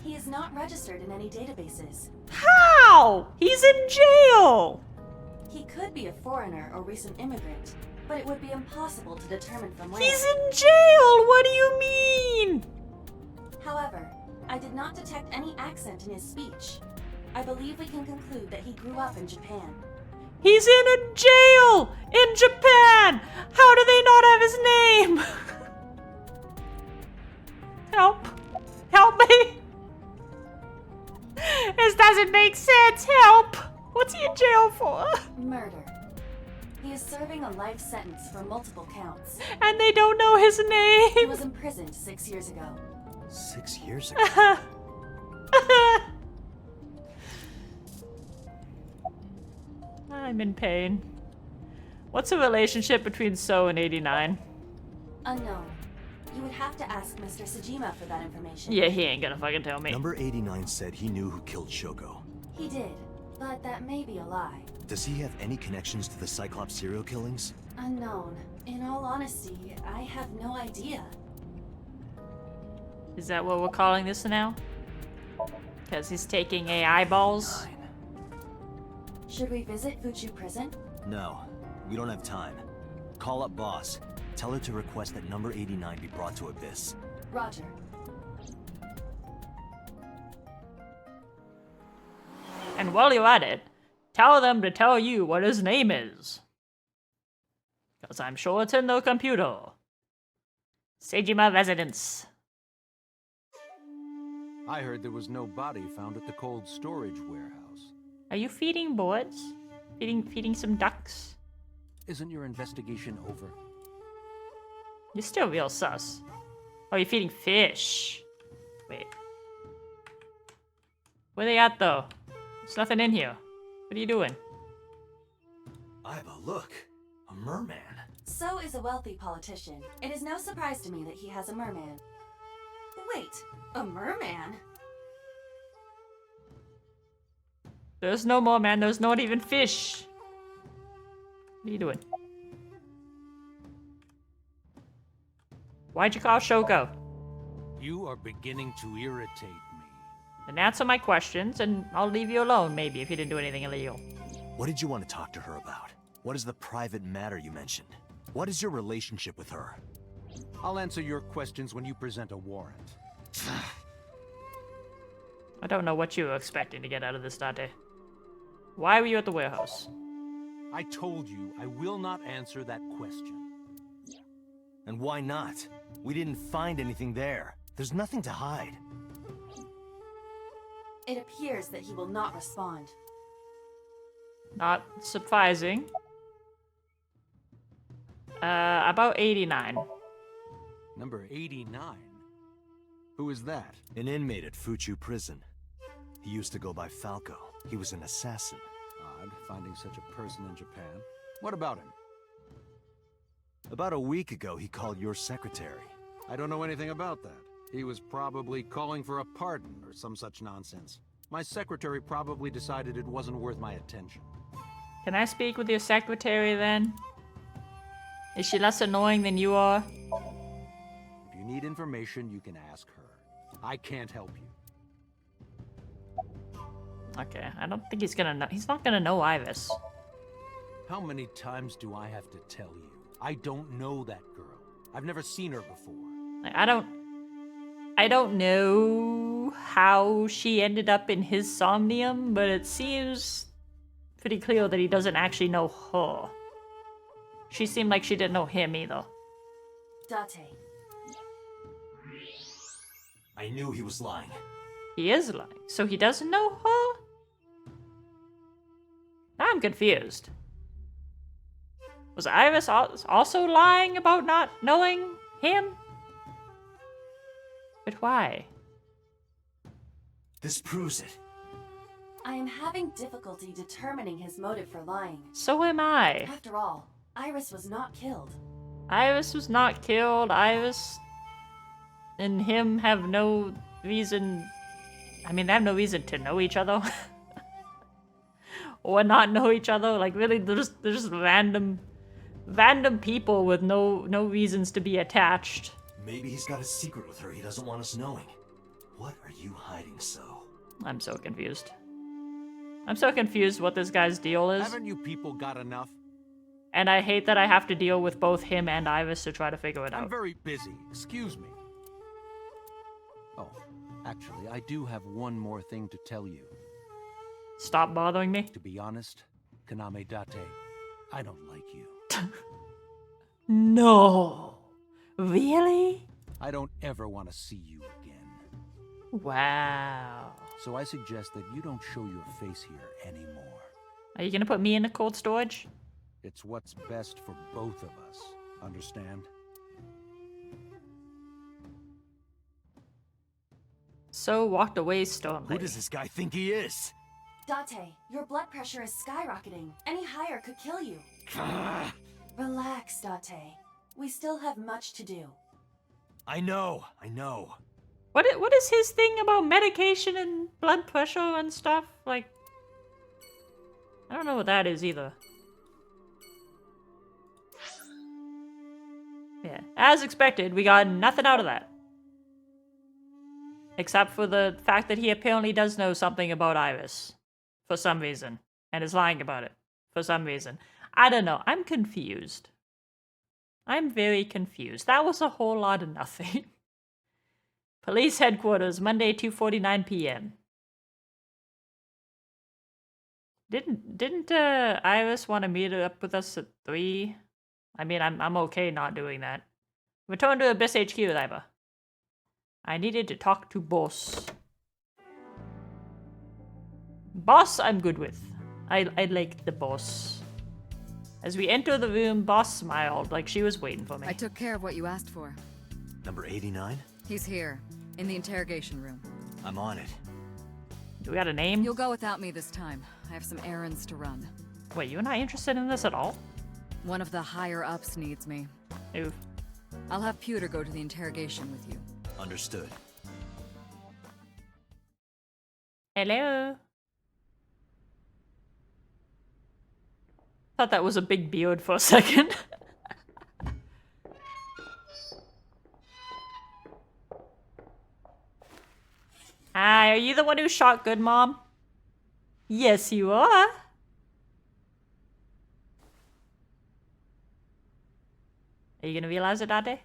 He is not registered in any databases. How? He's in jail. He could be a foreigner or recent immigrant, but it would be impossible to determine from where. He's in jail. What do you mean? However, I did not detect any accent in his speech. I believe we can conclude that he grew up in Japan. He's in a jail in Japan. How do they not have his name? Help. Help me. This doesn't make sense. Help. What's he in jail for? Murder. He is serving a life sentence for multiple counts. And they don't know his He name. was imprisoned 6 years ago. 6 years ago? I'm in pain. What's the relationship between So and 89? Unknown. You would have to ask Mr. Sejima for that information. Yeah, he ain't gonna fucking tell me. Number 89 said he knew who killed Shoko. He did, but that may be a lie. Does he have any connections to the Cyclops serial killings? Unknown. In all honesty, I have no idea. Is that what we're calling this now? Because he's taking AI balls? Should we visit Fuchu Prison? No, we don't have time. Call up boss. Tell her to request that number 89 be brought to Abyss. Roger. And while you're at it, tell them to tell you what his name is. Because I'm sure it's in the computer. Sejima Residence. I heard there was no body found at the cold storage warehouse. Are you feeding birds? Feeding some ducks? Isn't your investigation over? You're still real sus. Oh, you're feeding fish. Wait. Where they at, though? There's nothing in here. What are you doing? Iva, look. A merman. So is a wealthy politician. It is no surprise to me that he has a merman. Wait, a merman? There's no more, man. There's not even fish. What are you doing? Why'd you call Shoko? You are beginning to irritate me. Then answer my questions, and I'll leave you alone, maybe, if you didn't do anything illegal. What did you want to talk to her about? What is the private matter you mentioned? What is your relationship with her? I'll answer your questions when you present a warrant. I don't know what you were expecting to get out of this, Date. Why were you at the warehouse? I told you I will not answer that question. And why not? We didn't find anything there. There's nothing to hide. It appears that he will not respond. Not surprising. About 89. Number 89? Who is that? An inmate at Fuchu Prison. He used to go by Falco. He was an assassin. Odd, finding such a person in Japan. What about him? About a week ago, he called your secretary. I don't know anything about that. He was probably calling for a pardon or some such nonsense. My secretary probably decided it wasn't worth my attention. Can I speak with your secretary, then? Is she less annoying than you are? If you need information, you can ask her. I can't help you. Okay, I don't think he's gonna know. He's not gonna know Ivis. How many times do I have to tell you? I don't know that girl. I've never seen her before. Like, I don't know how she ended up in his Somnium, but it seems pretty clear that he doesn't actually know her. She seemed like she didn't know him either. Date. I knew he was lying. He is lying, so he doesn't know her? confused. Was Iris also lying about not knowing him? But why? This proves it. I am having difficulty determining his motive for lying. So am I. After all, Iris was not killed. Iris was not killed. Iris and him have no reason. I mean, they have no reason to know each other. Or not know each other. Like, really, they're just random people with no reasons to be attached. Maybe he's got a secret with her he doesn't want us knowing. What are you hiding so? I'm so confused. I'm so confused what this guy's deal is. Haven't you people got enough? And I hate that I have to deal with both him and Iris to try to figure it out. I'm very busy. Excuse me. Oh, actually, I do have one more thing to tell you. Stop bothering me. To be honest, Kaname Date, I don't like you. No. Really? I don't ever want to see you again. Wow. So I suggest that you don't show your face here anymore. Are you gonna put me in the cold storage? It's what's best for both of us. Understand? So walked away sternly. Who does this guy think he is? Date, your blood pressure is skyrocketing. Any higher could kill you. Relax, Date. We still have much to do. I know. What is his thing about medication and blood pressure and stuff? Like, I don't know what that is either. Yeah, as expected, we got nothing out of that. Except for the fact that he apparently does know something about Iris. For some reason. And is lying about it. For some reason. I don't know. I'm confused. I'm very confused. That was a whole lot of nothing. Police headquarters, Monday, 2:49 p.m. Didn't Iris want to meet up with us at 3? I mean, I'm okay not doing that. Return to Abyss HQ, Liva. I needed to talk to Boss. Boss, I'm good with. I like the boss. As we enter the room, Boss smiled like she was waiting for me. I took care of what you asked for. Number 89? He's here, in the interrogation room. I'm on it. Do we got a name? You'll go without me this time. I have some errands to run. Wait, you're not interested in this at all? One of the higher-ups needs me. Oof. I'll have Pewter go to the interrogation with you. Understood. Hello? Thought that was a big beard for a second. Hi, are you the one who shot Good Mom? Yes, you are. Are you gonna realize it, Dade?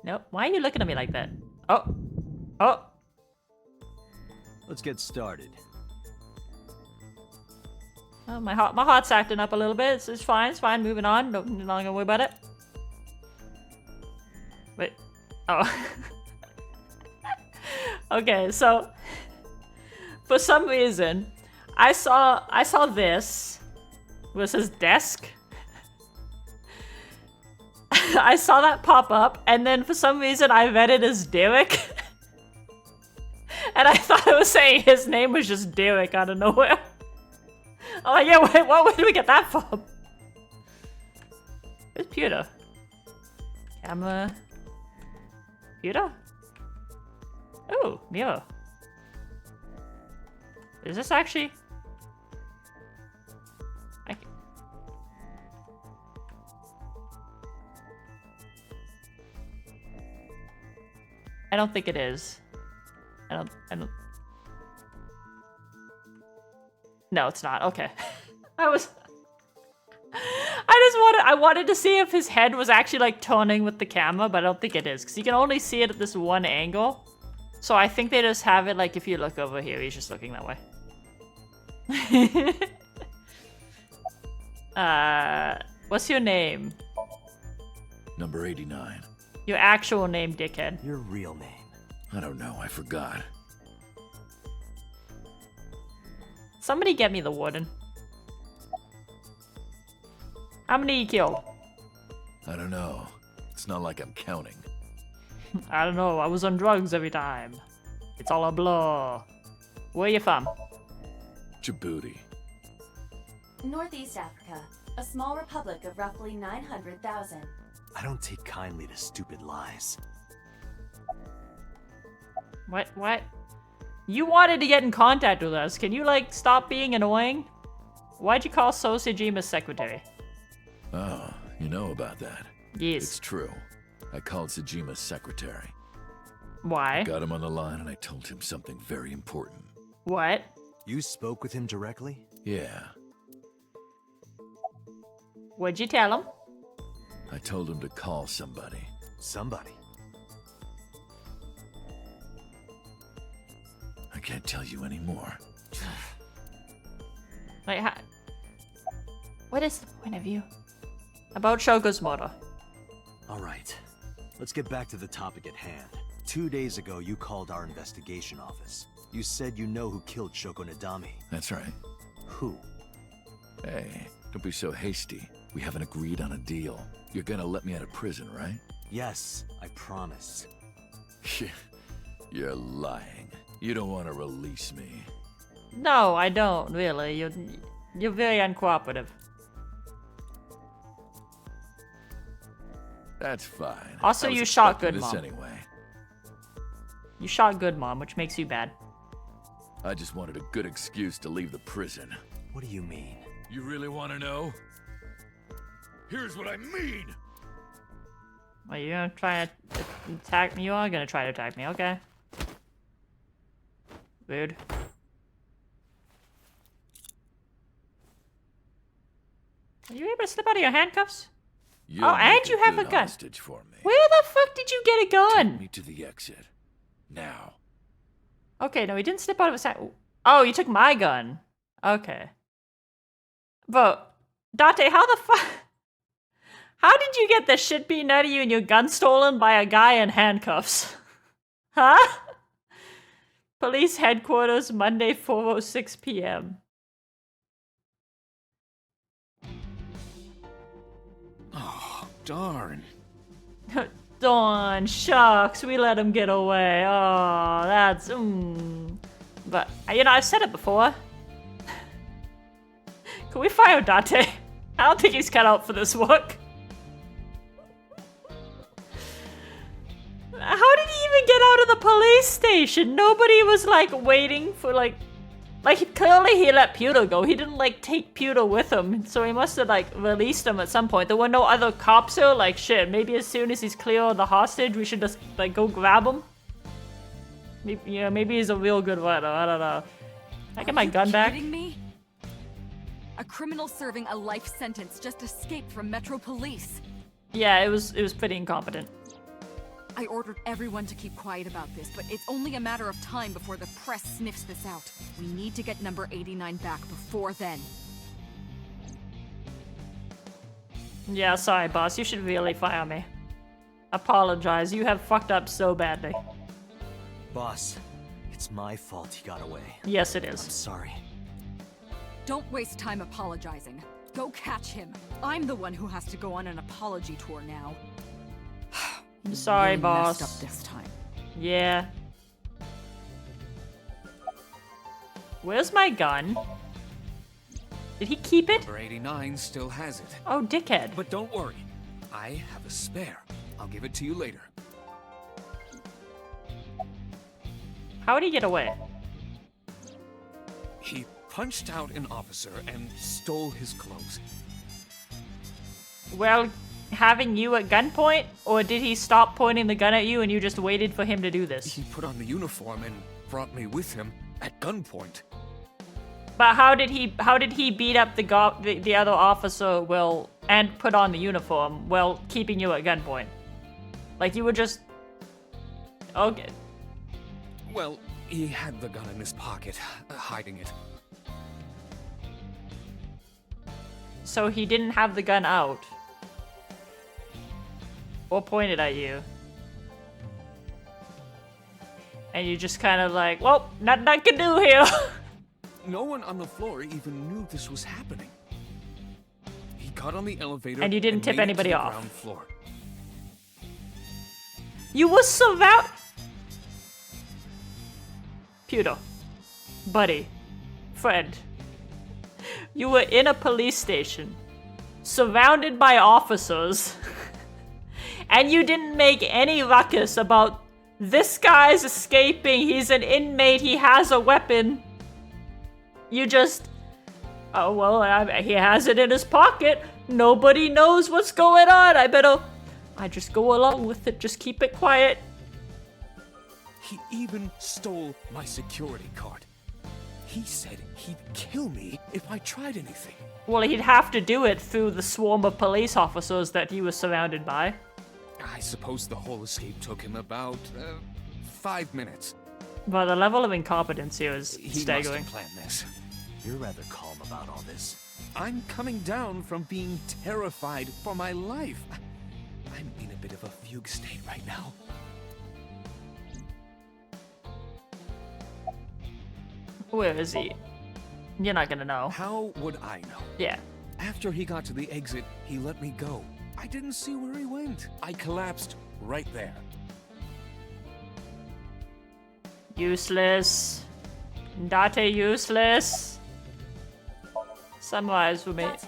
Nope. Why are you looking at me like that? Oh. Oh. Let's get started. Oh, my heart's acting up a little bit. It's fine. It's fine. Moving on. Not gonna worry about it. Wait. Oh. Okay, so for some reason, I saw this was his desk. I saw that pop up, and then for some reason I read it as Derek. And I thought it was saying his name was just Derek out of nowhere. I'm like, yeah, wait, where did we get that from? Where's Pewter? Camera. Pewter? Oh, mirror. Is this actually... I don't think it is. I don't... No, it's not. Okay. I wanted to see if his head was actually like turning with the camera, but I don't think it is, because you can only see it at this one angle. So I think they just have it like if you look over here, he's just looking that way. What's your name? Number 89. Your actual name, dickhead. Your real name. I don't know, I forgot. Somebody get me the warden. How many you killed? I don't know. It's not like I'm counting. I don't know. I was on drugs every time. It's all a blur. Where you from? Djibouti. Northeast Africa, a small republic of roughly 900,000. I don't take kindly to stupid lies. What? You wanted to get in contact with us. Can you, like, stop being annoying? Why'd you call Sosajima's secretary? Oh, you know about that. Yes. It's true. I called Sajima's secretary. Why? Got him on the line and I told him something very important. What? You spoke with him directly? Yeah. What'd you tell him? I told him to call somebody. Somebody? I can't tell you anymore. Like, what is the point of view? About Shogo's murder. Alright. Let's get back to the topic at hand. 2 days ago, you called our investigation office. You said you know who killed Shoko Nadami. That's right. Who? Hey, don't be so hasty. We haven't agreed on a deal. You're gonna let me out of prison, right? Yes, I promise. You're lying. You don't want to release me. No, I don't, really. You're very uncooperative. That's fine. Also, I was you shot expecting good, this Mom. anyway. You shot good, Mom, which makes you bad. I just wanted a good excuse to leave the prison. What do you mean? You really want to know? Here's what I mean! Well, you're gonna try to attack me? You are gonna try to attack me, okay. Rude. Are you able to slip out of your handcuffs? You'll Oh, and make you have a good gun. hostage for me. Where the fuck did you get a Take gun? me to the exit. Now. Okay, no, he didn't slip out of his hand. Oh, you took my gun. Okay. But, Date, how the fuck... How did you get the shit beaten out of you and your gun stolen by a guy in handcuffs? Huh? Police headquarters, Monday, 4:06 p.m. Oh, darn. Dawn, shucks, we let him get away. Oh, that's... But, you know, I've said it before. Can we fire Date? I don't think he's cut out for this work. How did he even get out of the police station? Nobody was, like, waiting for, like, clearly he let Pewter go. He didn't, like, take Pewter with him. So he must have, like, released him at some point. There were no other cops here. Like, shit, maybe as soon as he's clear of the hostage, we should just, like, go grab him. Maybe, you know, maybe he's a real good runner. I don't know. Can I get my gun back? Are you kidding me? A criminal serving a life sentence just escaped from Metro Police. Yeah, it was pretty incompetent. I ordered everyone to keep quiet about this, but it's only a matter of time before the press sniffs this out. We need to get number 89 back before then. Yeah, sorry, boss. You should really fire me. Apologize. You have fucked up so badly. Boss, it's my fault he got away. Yes, it I'm is. sorry. Don't waste time apologizing. Go catch him. I'm the one who has to go on an apology tour now. I'm sorry, Really boss. messed up this time. Yeah. Where's my gun? Did he keep it? Number 89 still has it. Oh, dickhead. But don't worry. I have a spare. I'll give it to you later. How did he get away? He punched out an officer and stole his clothes. Well, having you at gunpoint? Or did he stop pointing the gun at you and you just waited for him to do this? He put on the uniform and brought me with him at gunpoint. But how did he beat up the other officer while and put on the uniform while keeping you at gunpoint? Like you were just okay. Well, he had the gun in his pocket, hiding it. So he didn't have the gun out. Or pointed at you. And you just kind of like, well, nothing I can do here. No one on the floor even knew this was happening. He got on the elevator And you didn't tip made it to anybody the off. ground floor. You were surrounded. Pewter. Buddy. Friend. You were in a police station. Surrounded by officers. And you didn't make any ruckus about this guy's escaping. He's an inmate. He has a weapon. You just... Oh, well, he has it in his pocket. Nobody knows what's going on. I just go along with it. Just keep it quiet. He even stole my security card. He said he'd kill me if I tried anything. Well, he'd have to do it through the swarm of police officers that he was surrounded by. I suppose the whole escape took him about 5 minutes. But the level of incompetence here is He staggering. must have planned this. You're rather calm about all this. I'm coming down from being terrified for my life. I'm in a bit of a fugue state right now. Where is he? You're not gonna know. How would I know? Yeah. After he got to the exit, he let me go. I didn't see where he went. I collapsed right there. Useless. Date useless. Sunrise with me. Date,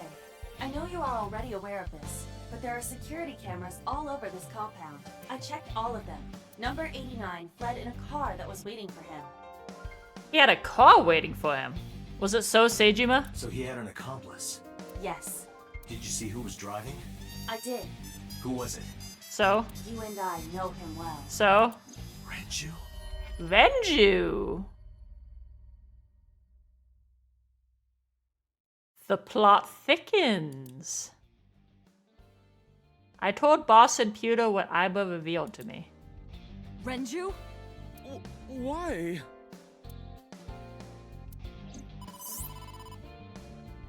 I know you are already aware of this, but there are security cameras all over this compound. I checked all of them. Number 89 fled in a car that was waiting for him. He had a car waiting for him. Was it so, Seijima? So he had an accomplice. Yes, Did you see who was driving? I did. Who was it? So? You and I know him well. So? Renju? Renju! The plot thickens. I told Boss and Pewter what Aiba revealed to me. Renju? Why?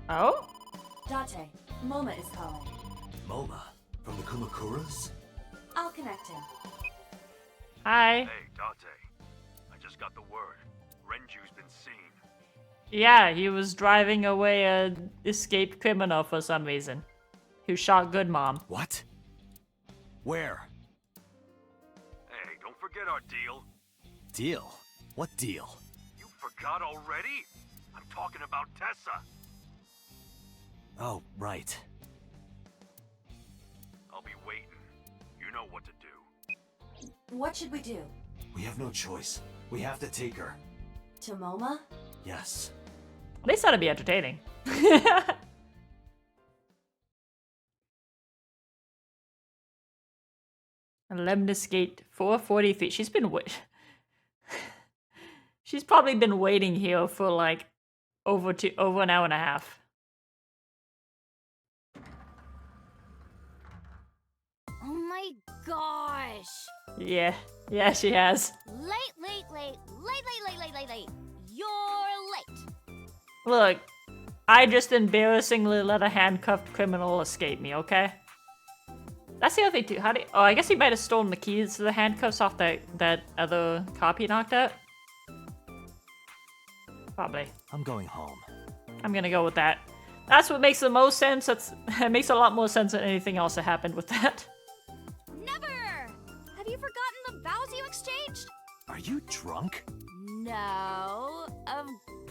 Oh? Date, Moma is calling. Moma? From the Kumakuras? I'll connect him. Hi. Hey, Date. I just got the word. Renju's been seen. Yeah, he was driving away an escaped criminal for some reason. Who shot Good Mom. What? Where? Hey, don't forget our deal. Deal? What deal? You forgot already? I'm talking about Tessa. Oh, right. I'll be waiting. You know what to do. What should we do? We have no choice. We have to take her. To Moma? Yes. They sound to be entertaining. Lemnis Gate 443. She's been She's probably been waiting here for like over an hour and a half. Oh my gosh! Yeah, she has. Late. You're late. Look, I just embarrassingly let a handcuffed criminal escape me, okay? That's the other thing too. Oh, I guess he might have stolen the keys to the handcuffs off that other cop he knocked out. Probably. I'm going home. I'm gonna go with that. That's what makes the most sense. It makes a lot more sense than anything else that happened with that. Never! Have you forgotten the vows you exchanged? Are you drunk? No, of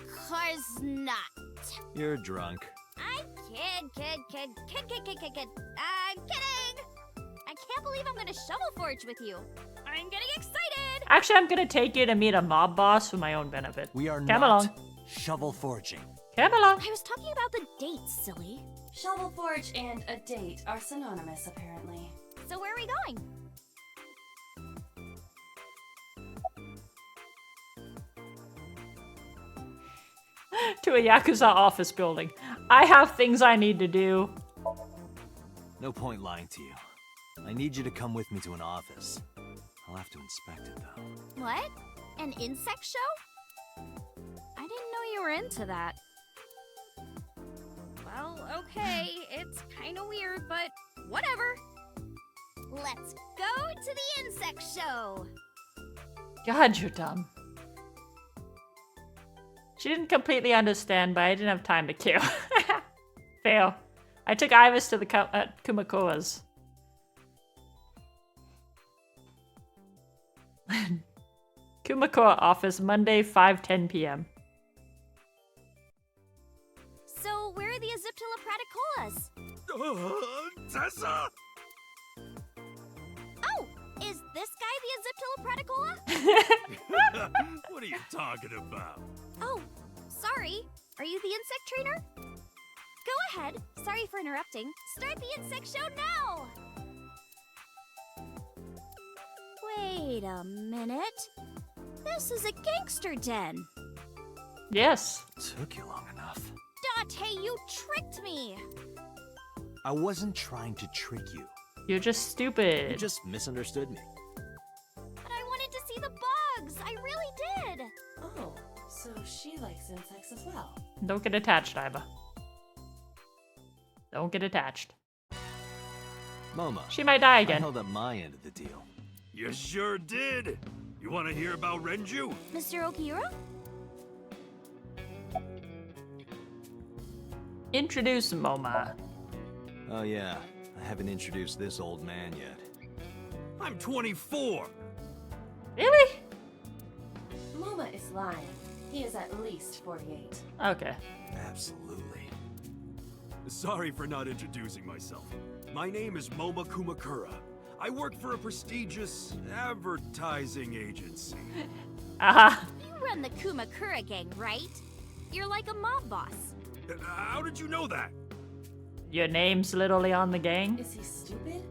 course not. You're drunk. I'm kid. I'm kidding! I can't believe I'm gonna shovel forge with you. I'm getting excited! Actually, I'm gonna take you to meet a mob boss for my own benefit. We are Come not along. shovel forging. Come along. I was talking about the date, silly. Shovel Forge and a date are synonymous, apparently. So where are we going? To a Yakuza office building. I have things I need to do. No point lying to you. I need you to come with me to an office. I'll have to inspect it, though. What? An insect show? I didn't know you were into that. Well, okay, it's kind of weird, but whatever. Let's go to the insect show. God, you're dumb. She didn't completely understand, but I didn't have time to kill. Fail. I took Iris to the Kumakoras. Kumakura office, Monday, 5:10 p.m. So, where are the Aziptila Praticolas? Tessa! Oh, is this guy the Aziptila Praticola? What are you talking about? Oh, sorry. Are you the insect trainer? Go ahead. Sorry for interrupting. Start the insect show now! Wait a minute. This is a gangster den. Yes. Took you long enough. Date, you tricked me! I wasn't trying to trick you. You're just stupid. You just misunderstood me. But I wanted to see the bugs! I really did! Oh, so she likes insects as well. Don't get attached, Iva. Don't get attached. Moma. She might die I again. held up my end of the deal. You sure did. You want to hear about Renju? Mr. Okiura? Introduce Moma. Oh yeah, I haven't introduced this old man yet. I'm 24. Really? Moma is lying. He is at least 48. Okay. Absolutely. Sorry for not introducing myself. My name is Moma Kumakura. I work for a prestigious advertising agency. Aha. You run the Kumakura gang, right? You're like a mob boss. How did you know that? Your name's literally on the gang. Is he stupid?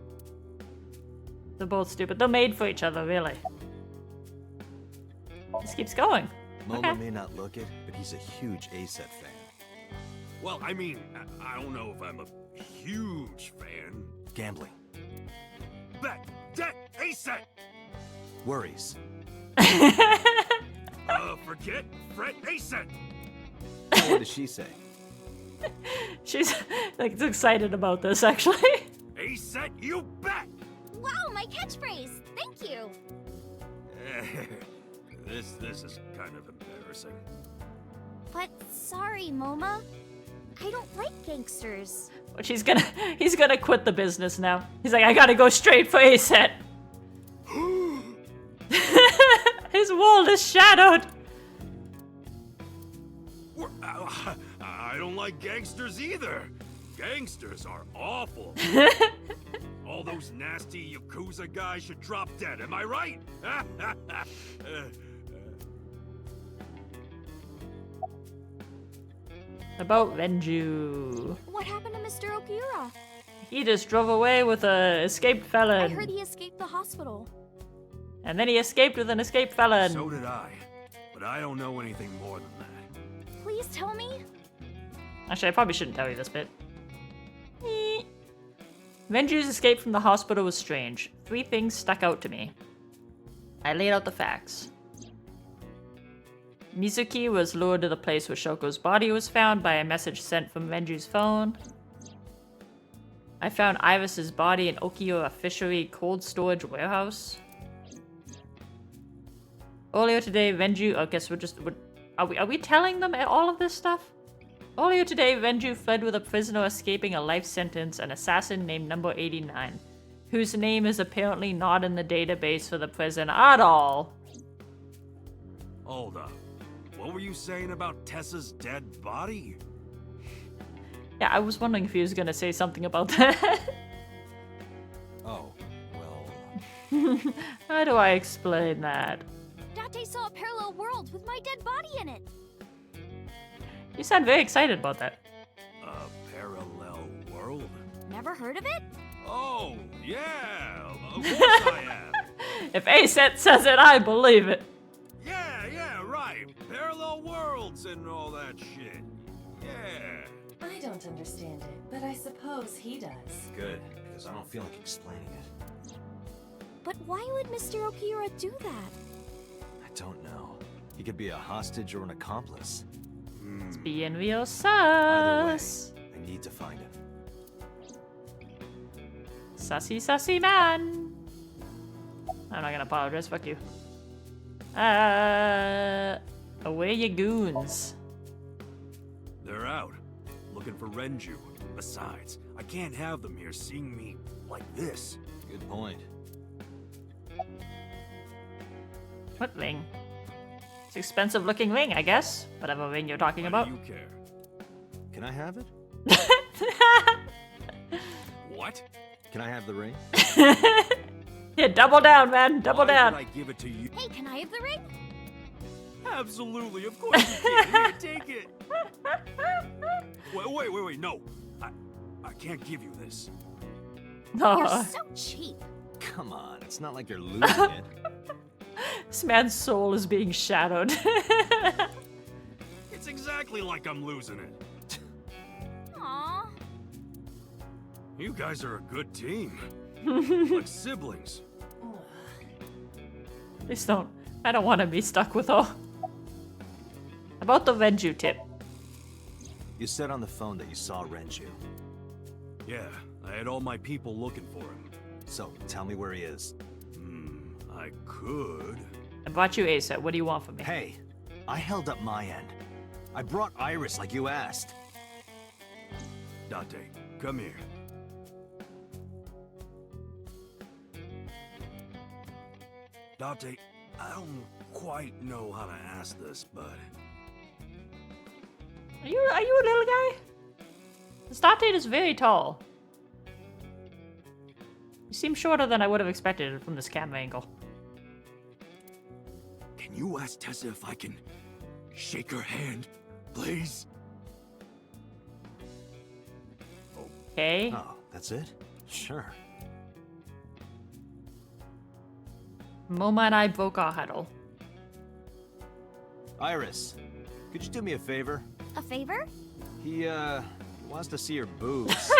They're both stupid. They're made for each other, really. This keeps going. Moma Okay. may not look it, but he's a huge A-set fan. Well, I mean, I don't know if I'm a huge fan. Gambling. Bet, debt, aset. Worries. Forget, fret, aset. What does she say? She's like excited about this, actually. Aset, you bet. Wow, my catchphrase! Thank you! This is kind of embarrassing. But sorry, Moma. I don't like gangsters. But he's gonna quit the business now. He's like, I gotta go straight for A-set. His world is shadowed. I don't like gangsters either. Gangsters are awful. All those nasty Yakuza guys should drop dead, am I right? About Renju. What happened to Mr. Okiura? He just drove away with a escaped felon. I heard he escaped the hospital. And then he escaped with an escaped felon. So did I. But I don't know anything more than that. Please tell me. Actually, I probably shouldn't tell you this bit. Renju's escape from the hospital was strange. 3 things stuck out to me. I laid out the facts. Mizuki was lured to the place where Shoko's body was found by a message sent from Renju's phone. I found Iris's body in Okiura Fishery cold storage warehouse. Earlier today, Renju... I guess are we telling them all of this stuff? Earlier today, Renju fled with a prisoner escaping a life sentence, an assassin named Number 89, whose name is apparently not in the database for the prison at all. Hold up. What were you saying about Tessa's dead body? Yeah, I was wondering if he was gonna say something about that. Oh, well... How do I explain that? Date saw a parallel world with my dead body in it. You sound very excited about that. A parallel world? Never heard of it? Oh, yeah. Of course I have. If A-Set says it, I believe it. Yeah, right. Parallel worlds and all that shit. Yeah. I don't understand it, but I suppose he does. Good, because I don't feel like explaining it. But why would Mr. Okiura do that? I don't know. He could be a hostage or an accomplice. It's being real Either way, sus. I need to find him. Sussy man. I'm not gonna apologize, fuck you. Away you goons. looking for Renju. Besides, I can't have them here seeing me like this. Good point. What ring? It's expensive looking ring, I guess. Whatever ring you're talking about. Do you care? Can I have it? What? Can I have the ring? Yeah, double down, man. Double Why down. would I give it to you? Hey, can I have the ring? Absolutely, of course you can. Here, take it. Wait, no. I can't give you this. No. You're so cheap. Come on, it's not like you're losing it. This man's soul is being shadowed. It's exactly like I'm losing it. Aww. You guys are a good team. Like siblings. Please don't. I don't want to be stuck with her. About the Renju tip. You said on the phone that you saw Renju. Yeah, I had all my people looking for him. So, tell me where he is. I could. I brought you Asa. What do you want from me? Hey, I held up my end. I brought Iris like you asked. Date, come here. Date, I don't quite know how to ask this, but... Are you a little guy? This Date is very tall. You seem shorter than I would have expected from this camera angle. Can you ask Tessa if I can shake her hand, please? Okay. Oh, that's it? Sure. Moma and I broke our huddle. Iris, could you do me a favor? A favor? He wants to see your boobs.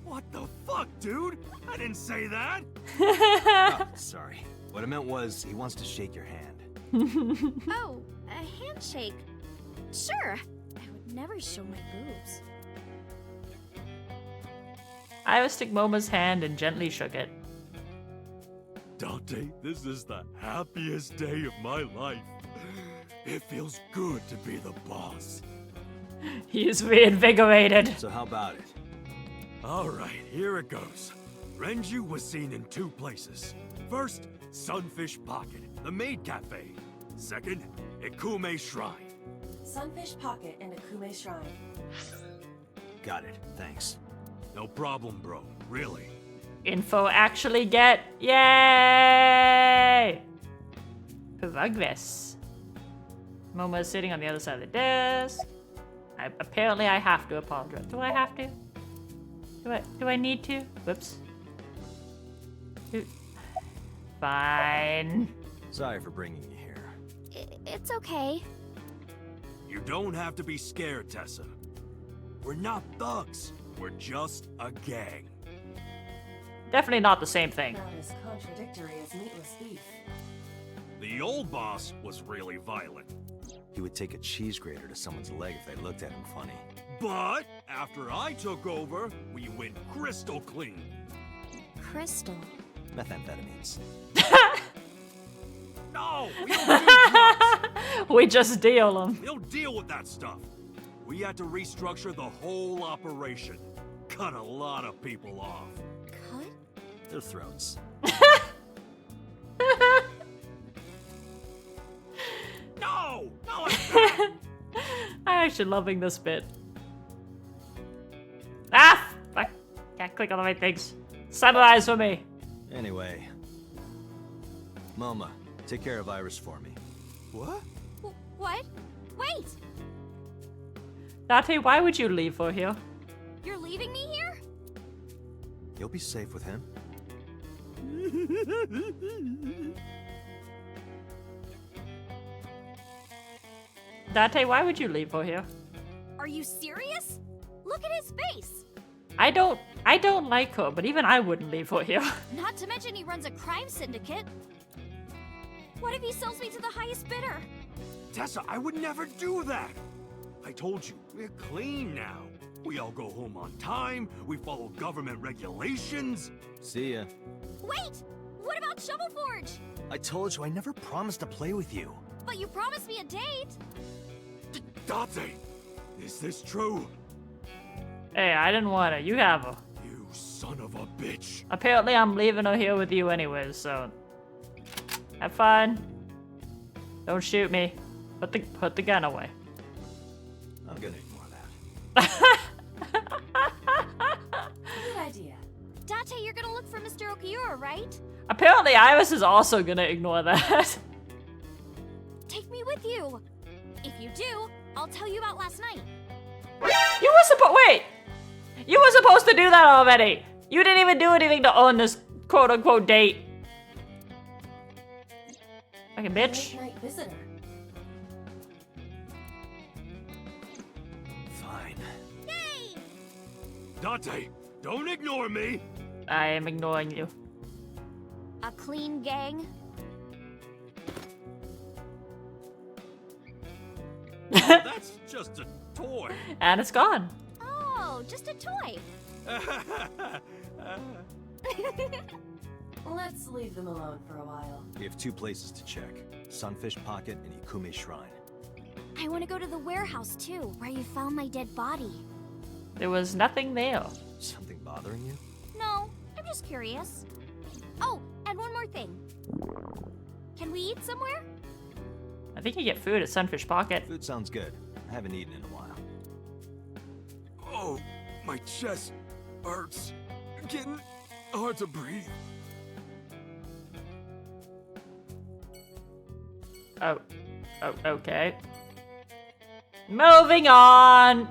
What the fuck, dude? I didn't say that! Oh, sorry. What I meant was, he wants to shake your hand. Oh, a handshake. Sure. I would never show my boobs. Iris took Moma's hand and gently shook it. Dante, this is the happiest day of my life. It feels good to be the boss. He is reinvigorated. So how about it? Alright, here it goes. Renju was seen in 2 places. First, Sunfish Pocket, the maid cafe. Second, Ikume Shrine. Sunfish Pocket and Akume Shrine. Got it, thanks. No problem, bro. Really. Info actually get. Yay! Progress. Moma is sitting on the other side of the desk. Apparently I have to apologize. Do I have to? Do I need to? Whoops. Fine. Sorry for bringing you here. It's okay. You don't have to be scared, Tessa. We're not thugs. We're just a gang. Definitely not the same thing. Not as contradictory as meatless beef. The old boss was really violent. He would take a cheese grater to someone's leg if they looked at him funny. But after I took over, we went crystal clean. Crystal. Methamphetamines. No, we don't do drugs. We just deal them. We don't deal with that stuff. We had to restructure the whole operation. Cut a lot of people off. Cut? Their throats. No! No, I'm actually loving this bit. Ah! Fuck. Can't click on the right things. Summarize for me. Anyway. Moma, take care of Iris for me. What? What? Wait! Date, why would you leave for here? You're leaving me here? You'll be safe with him. Date, why would you leave for here? Are you serious? Look at his face! I don't like her, but even I wouldn't leave for here. Not to mention he runs a crime syndicate. What if he sells me to the highest bidder? Tessa, I would never do that. I told you, we're clean now. We all go home on time, we follow government regulations. See ya. Wait! What about Shovel Forge? I told you I never promised to play with you. But you promised me a date. Date, Is this true? Hey, I didn't want her. You have her. You son of a bitch. Apparently, I'm leaving her here with you anyways, so... Have fun. Don't shoot me. Put the gun away. I'm gonna ignore that. Good idea. Date, you're gonna look for Mr. Okiura, right? Apparently, Iris is also gonna ignore that. Take me with you. If you do, I'll tell you about last night. You were supposed to do that already. You didn't even do anything to earn this quote-unquote date. Fucking bitch. Late night visitor. Fine. Yay! Dante, don't ignore me. I am ignoring you. A clean gang? That's just a toy. And it's gone. Oh, just a toy. Let's leave them alone for a while. We have 2 places to check. Sunfish Pocket and Ikume Shrine. I want to go to the warehouse too, where you found my dead body. There was nothing there. Something bothering you? No, I'm just curious. Oh, and one more thing. Can we eat somewhere? I think you get food at Sunfish Pocket. Food sounds good. I haven't eaten in a while. Oh, my chest hurts. Getting hard to breathe. Oh, okay. Moving on.